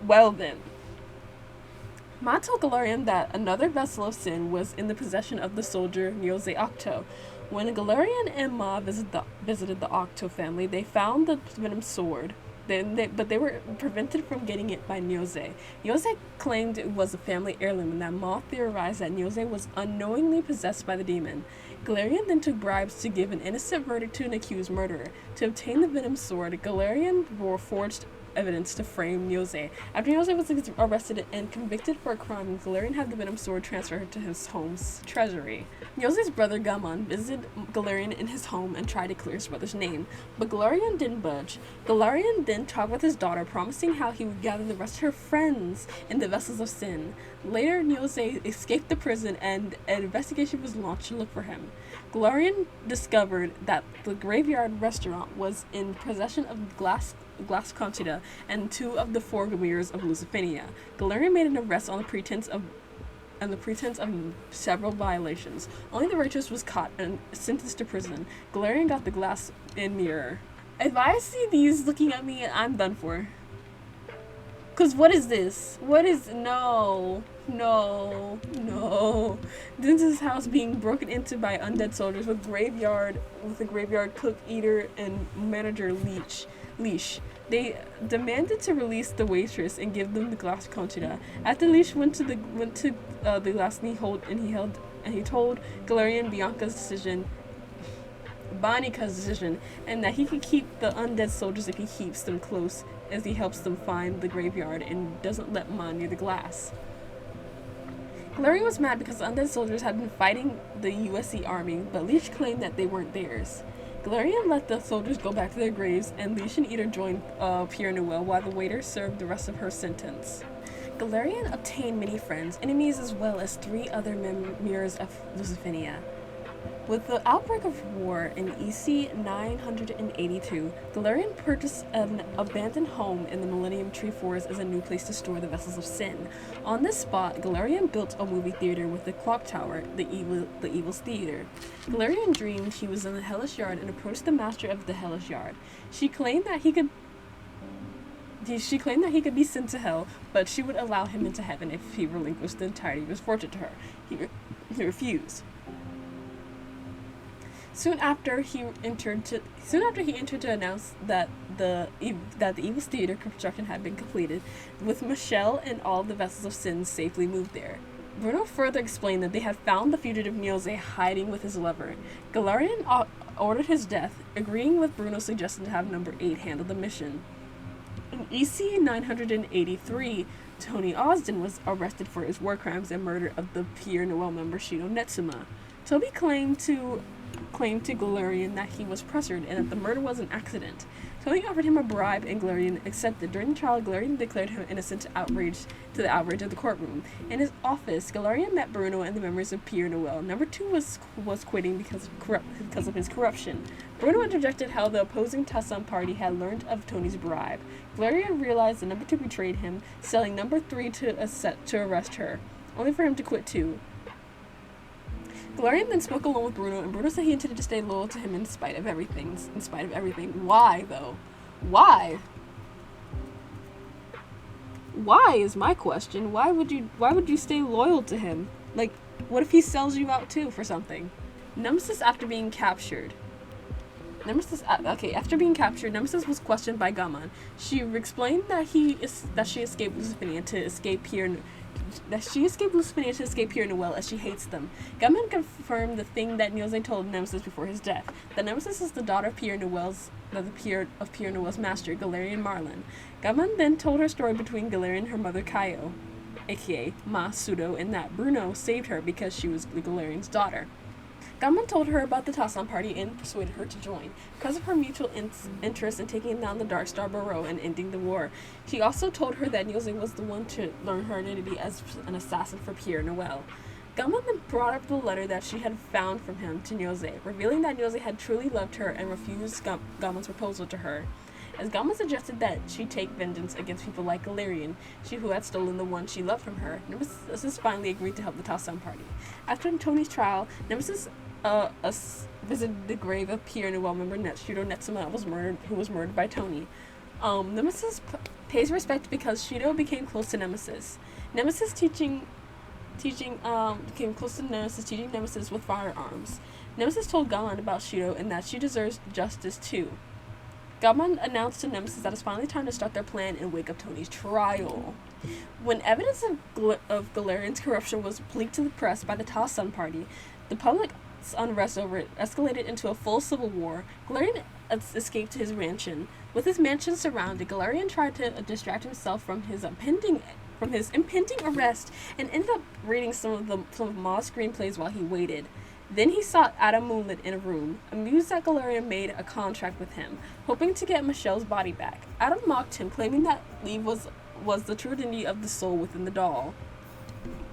Well then. Ma told Galarian that another vessel of sin was in the possession of the soldier Nyose Octo. When Galarian and Ma visited the Octo family, they found the venom sword, but they were prevented from getting it by Nyose. Nyose claimed it was a family heirloom, and that Ma theorized that Nyose was unknowingly possessed by the demon. Galarian then took bribes to give an innocent verdict to an accused murderer. To obtain the venom sword, Galarian forged evidence to frame Nyose. After Nyose was arrested and convicted for a crime, Galarian had the venom sword transferred to his home's treasury. Nyose's brother Gamon visited Galarian in his home and tried to clear his brother's name, but Galarian didn't budge. Galarian then talked with his daughter, promising how he would gather the rest of her friends in the vessels of sin. Later, Nyose escaped the prison and an investigation was launched to look for him. Galarian discovered that the graveyard restaurant was in possession of glass Conchita and 2 of the 4 mirrors of Lucifenia. Galarian made an arrest on the pretense of several violations. Only the righteous was caught and sentenced to prison. Galarian got the glass and mirror. If I see these looking at me, I'm done for. Cause what is this? No. This is house being broken into by undead soldiers with a graveyard cook, eater, and manager Leash. They demanded to release the waitress and give them the glass Conchita. After Leash went to the glass and he told Galarian Bonica's decision, and that he could keep the undead soldiers if he keeps them close as he helps them find the graveyard and doesn't let Ma near the glass. Galarian was mad because the undead soldiers had been fighting the USC army, but Leash claimed that they weren't theirs. Galarian let the soldiers go back to their graves, and Leash and Eater joined Pierre Noel while the waiter served the rest of her sentence. Galarian obtained many friends, enemies, as well as 3 other mirrors of Lucifenia. With the outbreak of war in EC 982, Galarian purchased an abandoned home in the Millennium Tree Forest as a new place to store the vessels of sin. On this spot, Galarian built a movie theater with the clock tower, the Evil's Theater. Galarian dreamed he was in the Hellish Yard and approached the master of the Hellish Yard. She claimed that he could be sent to hell, but she would allow him into heaven if he relinquished the entirety of his fortune to her. He refused. Soon after he entered to announce that the Evil's Theater construction had been completed, with Michelle and all the vessels of sin safely moved there. Bruno further explained that they had found the fugitive Nyose hiding with his lover. Galarian ordered his death, agreeing with Bruno's suggestion to have Number 8 handle the mission. In EC 983, Tony Osden was arrested for his war crimes and murder of the Pierre Noel member Shido Netsuma. Toby claimed to claimed to Galarian that he was pressured and that the murder was an accident. Tony offered him a bribe and Galarian accepted. During the trial, Galarian declared him innocent to the outrage of the courtroom. In his office, Galarian met Bruno and the members of Pierre Noel. Number 2 was quitting because of his corruption. Bruno interjected how the opposing Tassan party had learned of Tony's bribe. Galarian realized that number 2 betrayed him, selling number 3 to arrest her, only for him to quit too. Galarian then spoke alone with Bruno, and Bruno said he intended to stay loyal to him in spite of everything. Why, though? Why? Why is my question. Why would you stay loyal to him? Like, what if he sells you out too for something? Nemesis after being captured. After being captured, Nemesis was questioned by Gaman. She explained that she escaped Lucifania to escape Pierre Noel as she hates them. Gaman confirmed the thing that Nielsen told Nemesis before his death, that Nemesis is the daughter of Pierre Noel's master, Galarian Marlin. Gaman then told her story between Galarian and her mother Kaio, aka Ma Pseudo, and that Bruno saved her because she was Galarian's daughter. Gaman told her about the Tassan party and persuaded her to join, because of her mutual interest in taking down the Dark Star Bureau and ending the war. She also told her that Nielsen was the one to learn her identity as an assassin for Pierre Noel. Gaman then brought up the letter that she had found from him to Nielsen, revealing that Nielsen had truly loved her and refused Gaman's proposal to her. As Gaman suggested that she take vengeance against people like Galarian, who had stolen the one she loved from her, Nemesis finally agreed to help the Tassan party. After Tony's trial, Nemesis visited the grave of Pierre Noel member Shido Netsuma, who was murdered by Tony. Nemesis pays respect because Shido became close to Nemesis. Nemesis became close to Nemesis, teaching Nemesis with firearms. Nemesis told Gaman about Shido and that she deserves justice too. Gaman announced to Nemesis that it's finally time to start their plan and wake up Tony's trial. When evidence of Galarian's corruption was leaked to the press by the Tassan party, the public unrest over it escalated into a full civil war. Galarian escaped to his mansion. With his mansion surrounded, Galarian tried to distract himself from his impending arrest and ended up reading some of Ma's screenplays while he waited. Then he sought Adam Moonlit in a room, amused that Galarian made a contract with him, hoping to get Michelle's body back. Adam mocked him, claiming that Eve was the true identity of the soul within the doll.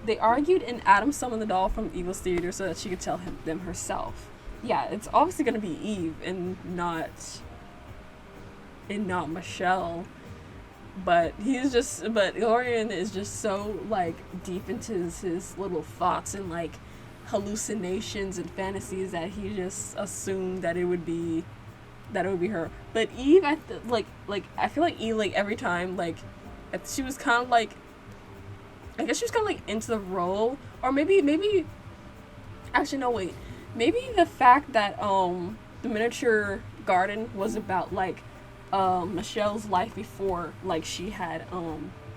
They argued, and Adam summoned the doll from Evil's theater so that she could tell them herself. Yeah, it's obviously gonna be Eve and not Michelle. But Galarian is just so like deep into his little thoughts and like hallucinations and fantasies that he just assumed that it would be her. But Eve, I feel like Eve, like every time, like she was kind of like, I guess she was kind of like into the role, or maybe actually no wait, maybe the fact that the miniature garden was about like Michelle's life before like she had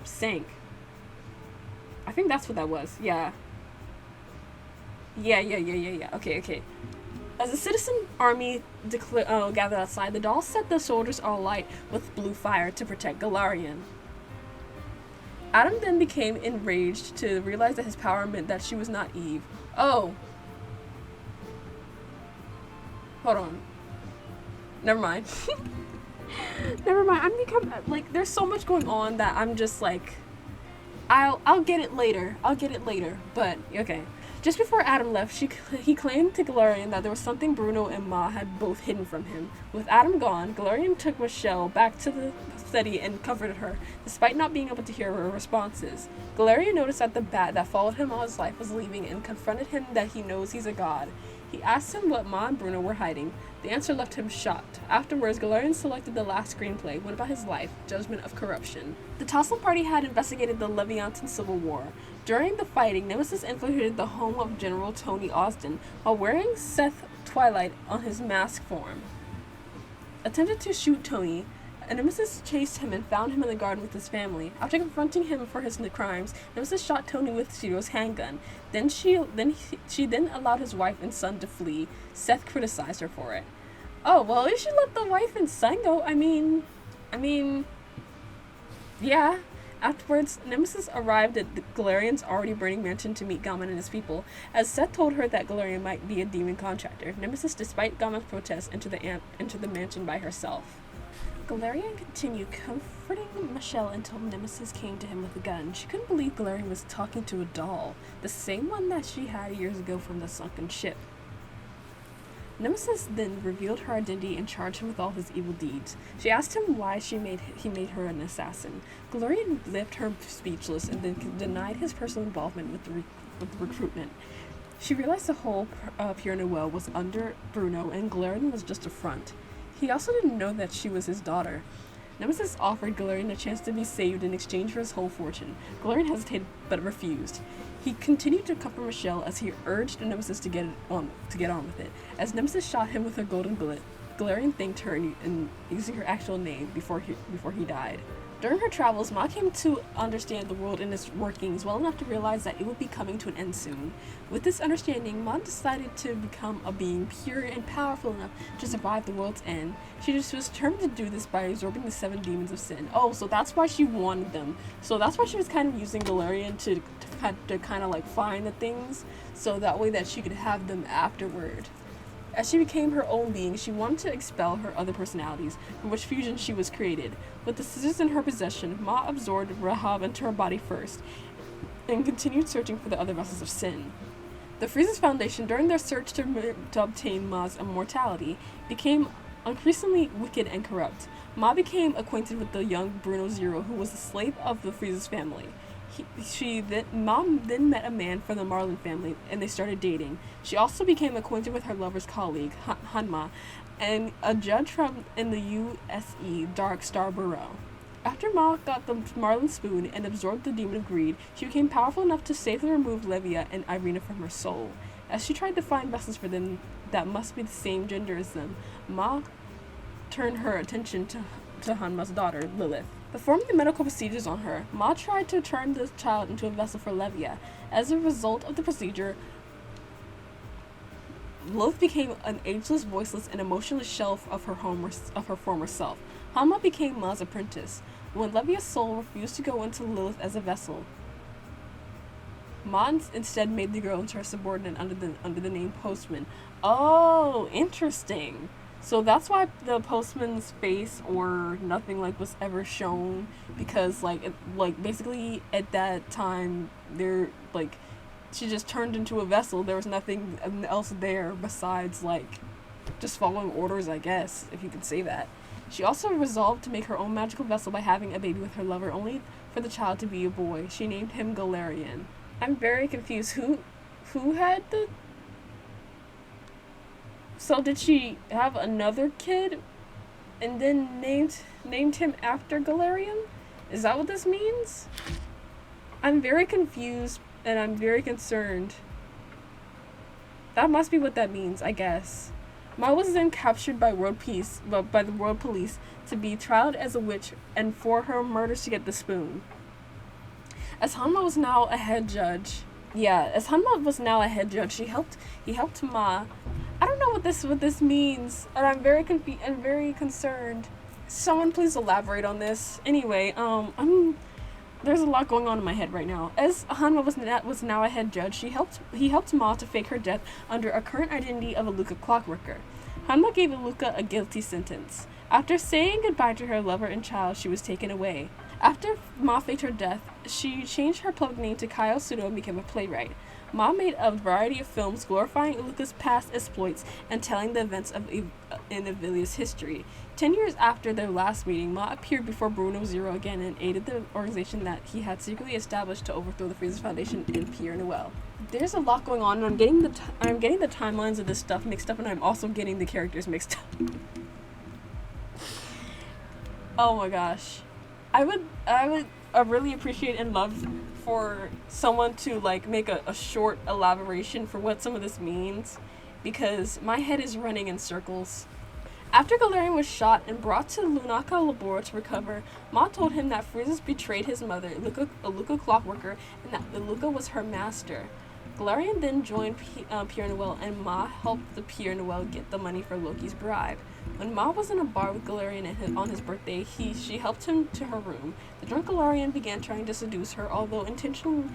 sank. I think that's what that was. Yeah. Okay. As the citizen army gathered outside, the doll set the soldiers all alight with blue fire to protect Galarian. Adam then became enraged to realize that his power meant that she was not Eve. Oh. Hold on. Never mind. I'm becoming like, there's so much going on that I'm just like, I'll get it later. But okay. Just before Adam left, he claimed to Galarian that there was something Bruno and Ma had both hidden from him. With Adam gone, Galarian took Michelle back to the study and comforted her, despite not being able to hear her responses. Galarian noticed that the bat that followed him all his life was leaving and confronted him that he knows he's a god. He asked him what Ma and Bruno were hiding. The answer left him shocked. Afterwards, Galarian selected the last screenplay, went about his life, Judgement of Corruption. The Tassan party had investigated the Leviathan Civil War. During the fighting, Nemesis infiltrated the home of General Tony Austin while wearing Seth Twilight on his mask form. Attempted to shoot Tony, and Nemesis chased him and found him in the garden with his family. After confronting him for his crimes, Nemesis shot Tony with Shido's handgun. She allowed his wife and son to flee. Seth criticized her for it. Oh, well, you should let the wife and son go. I mean, yeah. Afterwards, Nemesis arrived at the Galarian's already burning mansion to meet Gammon and his people, as Seth told her that Galarian might be a demon contractor. Nemesis, despite Gammon's protests, entered the mansion by herself. Galarian continued comforting Michelle until Nemesis came to him with a gun. She couldn't believe Galarian was talking to a doll, the same one that she had years ago from the sunken ship. Nemesis then revealed her identity and charged him with all his evil deeds. She asked him why he made her an assassin. Galarian left her speechless and then denied his personal involvement with the recruitment. She realized the whole Pure Noel was under Bruno and Galarian was just a front. He also didn't know that she was his daughter. Nemesis offered Galarian a chance to be saved in exchange for his whole fortune. Galarian hesitated but refused. He continued to comfort Michelle as he urged Nemesis to get on with it. As Nemesis shot him with her golden bullet, Galarian thanked her in using her actual name before he died. During her travels, Ma came to understand the world and its workings well enough to realize that it would be coming to an end soon. With this understanding, Ma decided to become a being pure and powerful enough to survive the world's end. She just was determined to do this by absorbing the 7 demons of sin. Oh, so that's why she wanted them. So that's why she was kind of using Galarian to kind of like find the things, so that way that she could have them afterward. As she became her own being, she wanted to expel her other personalities, from which fusion she was created. With the scissors in her possession, Ma absorbed Rahab into her body first, and continued searching for the other vessels of sin. The Freeze's Foundation, during their search to obtain Ma's immortality, became increasingly wicked and corrupt. Ma became acquainted with the young Bruno Zero, who was a slave of the Freeze's family. Mom then met a man from the Marlin family, and they started dating. She also became acquainted with her lover's colleague, Hanma, and a judge in the USE Dark Star Bureau. After Ma got the Marlin spoon and absorbed the demon of greed, she became powerful enough to safely remove Levia and Irina from her soul. As she tried to find vessels for them that must be the same gender as them, Ma turned her attention to Hanma's daughter, Lilith. Performing the medical procedures on her, Ma tried to turn the child into a vessel for Levia. As a result of the procedure, Lilith became an ageless, voiceless, and emotionless shell of her former self. Hanma became Ma's apprentice. When Levia's soul refused to go into Lilith as a vessel, Ma instead made the girl into her subordinate under the name Postman. Oh, interesting. So that's why the postman's face or nothing like was ever shown, because basically at that time she just turned into a vessel. There was nothing else there besides just following orders, I guess, if you could say that. She also resolved to make her own magical vessel by having a baby with her lover, only for the child to be a boy. She named him Galarian. I'm very confused. Who had the... So did she have another kid and then named him after Galarian? Is that what this means? I'm very confused and I'm very concerned. That must be what that means, I guess. Ma was then captured by by the world police to be trialed as a witch and for her murders to get the spoon. As Hanma was now a head judge, he helped Ma. I don't know what this means, and I'm very confused and very concerned. Someone please elaborate on this. Anyway, there's a lot going on in my head right now. As Hanma was now a head judge, he helped Ma to fake her death under a current identity of a Luca clockworker. Hanma gave Luca a guilty sentence. After saying goodbye to her lover and child, she was taken away. After Ma faked her death, she changed her public name to Kaio Sudo and became a playwright. Ma made a variety of films glorifying Iluka's past exploits and telling the events in Ivilia's history. 10 years after their last meeting, Ma appeared before Bruno Zero again and aided the organization that he had secretly established to overthrow the Freeze's Foundation in Pierre Noel. There's a lot going on, and I'm getting the timelines of this stuff mixed up, and I'm also getting the characters mixed up. Oh my gosh. I would really appreciate and love for someone to make a short elaboration for what some of this means, because my head is running in circles. After Galarian was shot and brought to Lunaka Labor to recover, Ma told him that Frieza's betrayed his mother, a Luca clockworker, and that Iluka was her master. Galarian then joined Pierre Noel, and Ma helped the Pierre Noel get the money for Loki's bribe. When Ma was in a bar with Galarian on his birthday, she helped him to her room. The drunk Galarian began trying to seduce her, although intentionally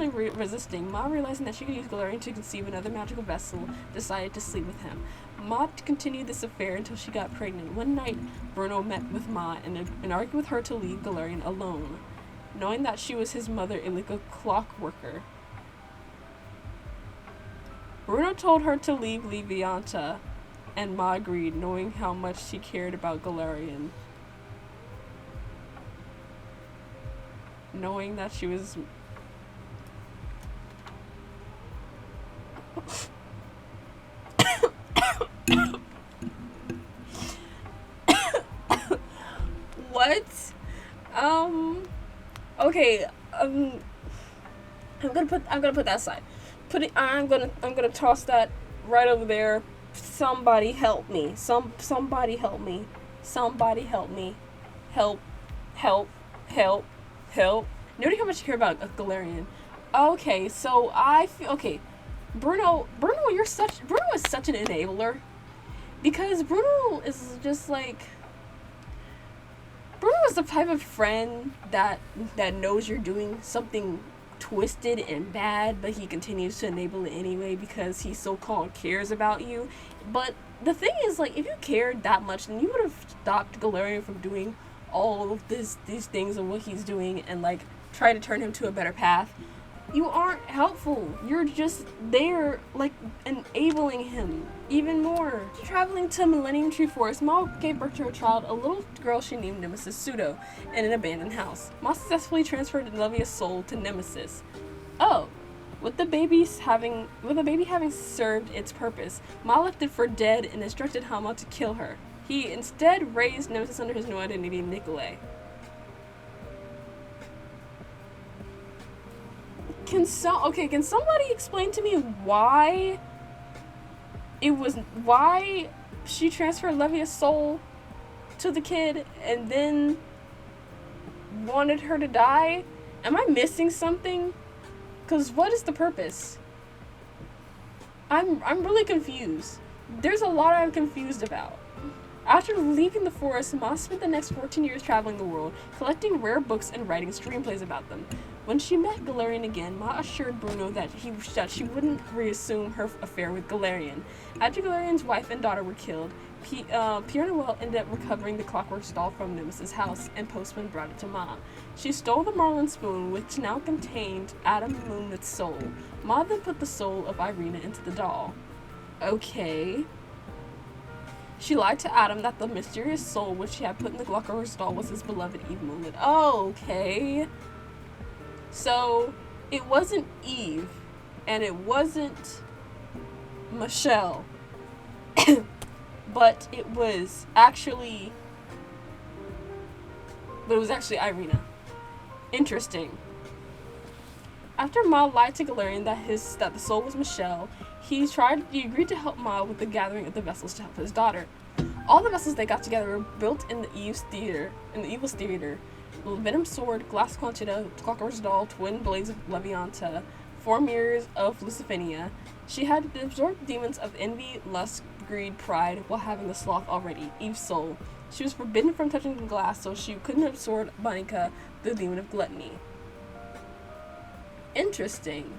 resisting. Ma, realizing that she could use Galarian to conceive another magical vessel, decided to sleep with him. Ma continued this affair until she got pregnant. One night, Bruno met with Ma and argued with her to leave Galarian alone, knowing that she was his mother, like a clockworker. Bruno told her to leave Levianta, and Ma agreed, knowing how much she cared about Galarian. Knowing that she was... What? Okay, I'm gonna put that aside. I'm gonna toss that right over there. Somebody help me. Somebody help me. Somebody help me. Help. Nobody how much you care about Galarian. Okay, so I feel okay. Bruno is such an enabler. Because Bruno is just like, Bruno is the type of friend that knows you're doing something twisted and bad, but he continues to enable it anyway because he so-called cares about you. But the thing is, like, if you cared that much, then you would have stopped Galarian from doing all of these things and what he's doing and, like, try to turn him to a better path. You aren't helpful. You're just there, like, enabling him even more. Traveling to Millennium Tree Forest, Ma gave birth to a child, a little girl she named Nemesis Pseudo, in an abandoned house. Ma successfully transferred Levia's soul to Nemesis. Oh, with the baby having served its purpose, Ma left it for dead and instructed Hama to kill her. He instead raised Nemesis under his new identity, Nikolai. Can somebody explain to me why she transferred Levia's soul to the kid and then wanted her to die? Am I missing something? Cause what is the purpose? I'm really confused. There's a lot I'm confused about. After leaving the forest, Ma spent the next 14 years traveling the world, collecting rare books and writing screenplays about them. When she met Galarian again, Ma assured Bruno that she wouldn't reassume her affair with Galarian. After Galarian's wife and daughter were killed, Pierre Noel ended up recovering the clockwork doll from Nemesis' house, and Postman brought it to Ma. She stole the marlin spoon, which now contained Adam Moonlit's soul. Ma then put the soul of Irina into the doll. Okay. She lied to Adam that the mysterious soul which she had put in the clockwork doll was his beloved Eve Moonlit. Oh, okay. So, it wasn't Eve, and it wasn't Michelle, but it was actually Irina. Interesting. After Ma lied to Galarian that the soul was Michelle, he agreed to help Ma with the gathering of the vessels to help his daughter. All the vessels they got together were built in the Evil's Theater. Venom Sword, Glass Quantita, Clockwork's Doll, Twin Blades of Levianta, 4 Mirrors of Lucifernia. She had absorbed demons of envy, lust, greed, pride, while having the sloth already, Eve's soul. She was forbidden from touching the glass, so she couldn't absorb Monica, the demon of gluttony. Interesting.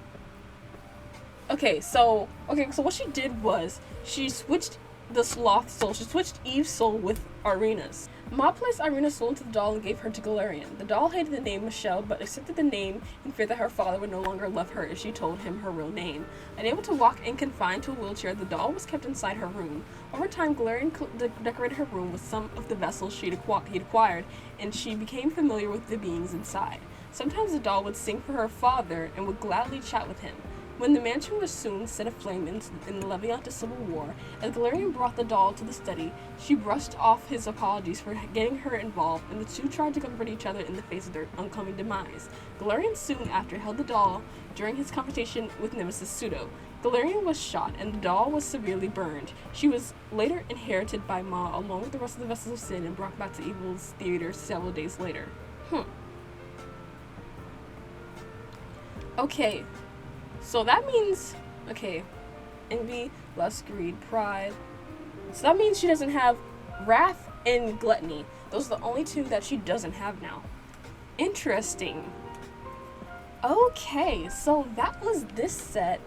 Okay, so what she did was, she switched the sloth soul. She switched Eve's soul with Irina's. Ma placed Irina's soul into the doll and gave her to Galarian. The doll hated the name Michelle, but accepted the name in fear that her father would no longer love her if she told him her real name. Unable to walk and confined to a wheelchair, the doll was kept inside her room. Over time, Galarian decorated her room with some of the vessels he'd acquired, and she became familiar with the beings inside. Sometimes the doll would sing for her father and would gladly chat with him. When the mansion was soon set aflame in the Levianta Civil War, as Galarian brought the doll to the study, she brushed off his apologies for getting her involved, and the two tried to comfort each other in the face of their oncoming demise. Galarian soon after held the doll during his confrontation with Nemesis Pseudo. Galarian was shot, and the doll was severely burned. She was later inherited by Ma along with the rest of the Vessels of Sin and brought back to Evil's Theater several days later. Okay. So that means, okay, envy, lust, greed, pride. So that means she doesn't have wrath and gluttony. Those are the only two that she doesn't have now. Interesting. Okay, so that was this set.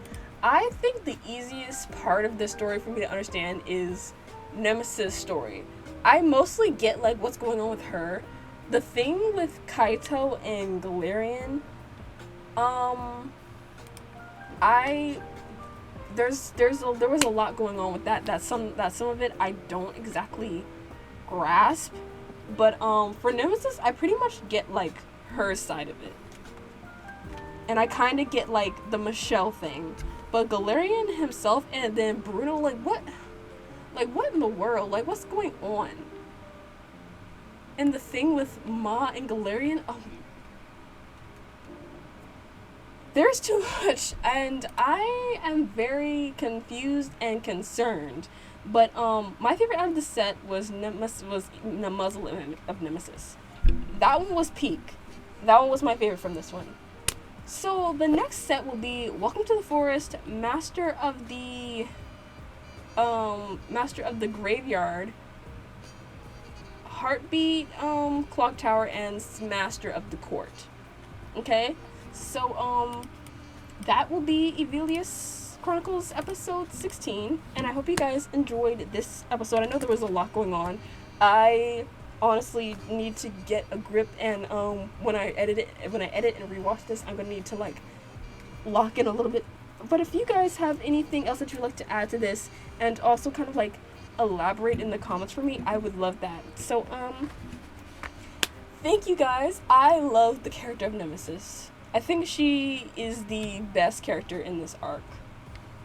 I think the easiest part of this story for me to understand is Nemesis' story. I mostly get like what's going on with her. The thing with Kaito and Galarian, there was a lot going on with that some of it I don't exactly grasp, but for Nemesis I pretty much get like her side of it, and I kind of get like the Michelle thing, but Galarian himself and then Bruno, like what in the world, like what's going on? And the thing with Ma and Galarian, there's too much, and I am very confused and concerned. But my favorite out of the set was the Muzzle of Nemesis. That one was peak. That one was my favorite from this one. So the next set will be Welcome to the Forest, Master of the Graveyard, Heartbeat, Clock Tower, and Master of the Court. Okay? So, that will be Evilius Chronicles episode 16, and I hope you guys enjoyed this episode. I know there was a lot going on. I honestly need to get a grip, and when I edit and rewatch this, I'm gonna need to like lock in a little bit. But if you guys have anything else that you'd like to add to this, and also kind of like elaborate in the comments for me, I would love that. So thank you guys. I love the character of Nemesis. I think she is the best character in this arc.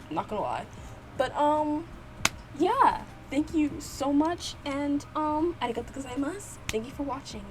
I'm not gonna lie. But yeah, thank you so much, and arigatou gozaimasu. Thank you for watching.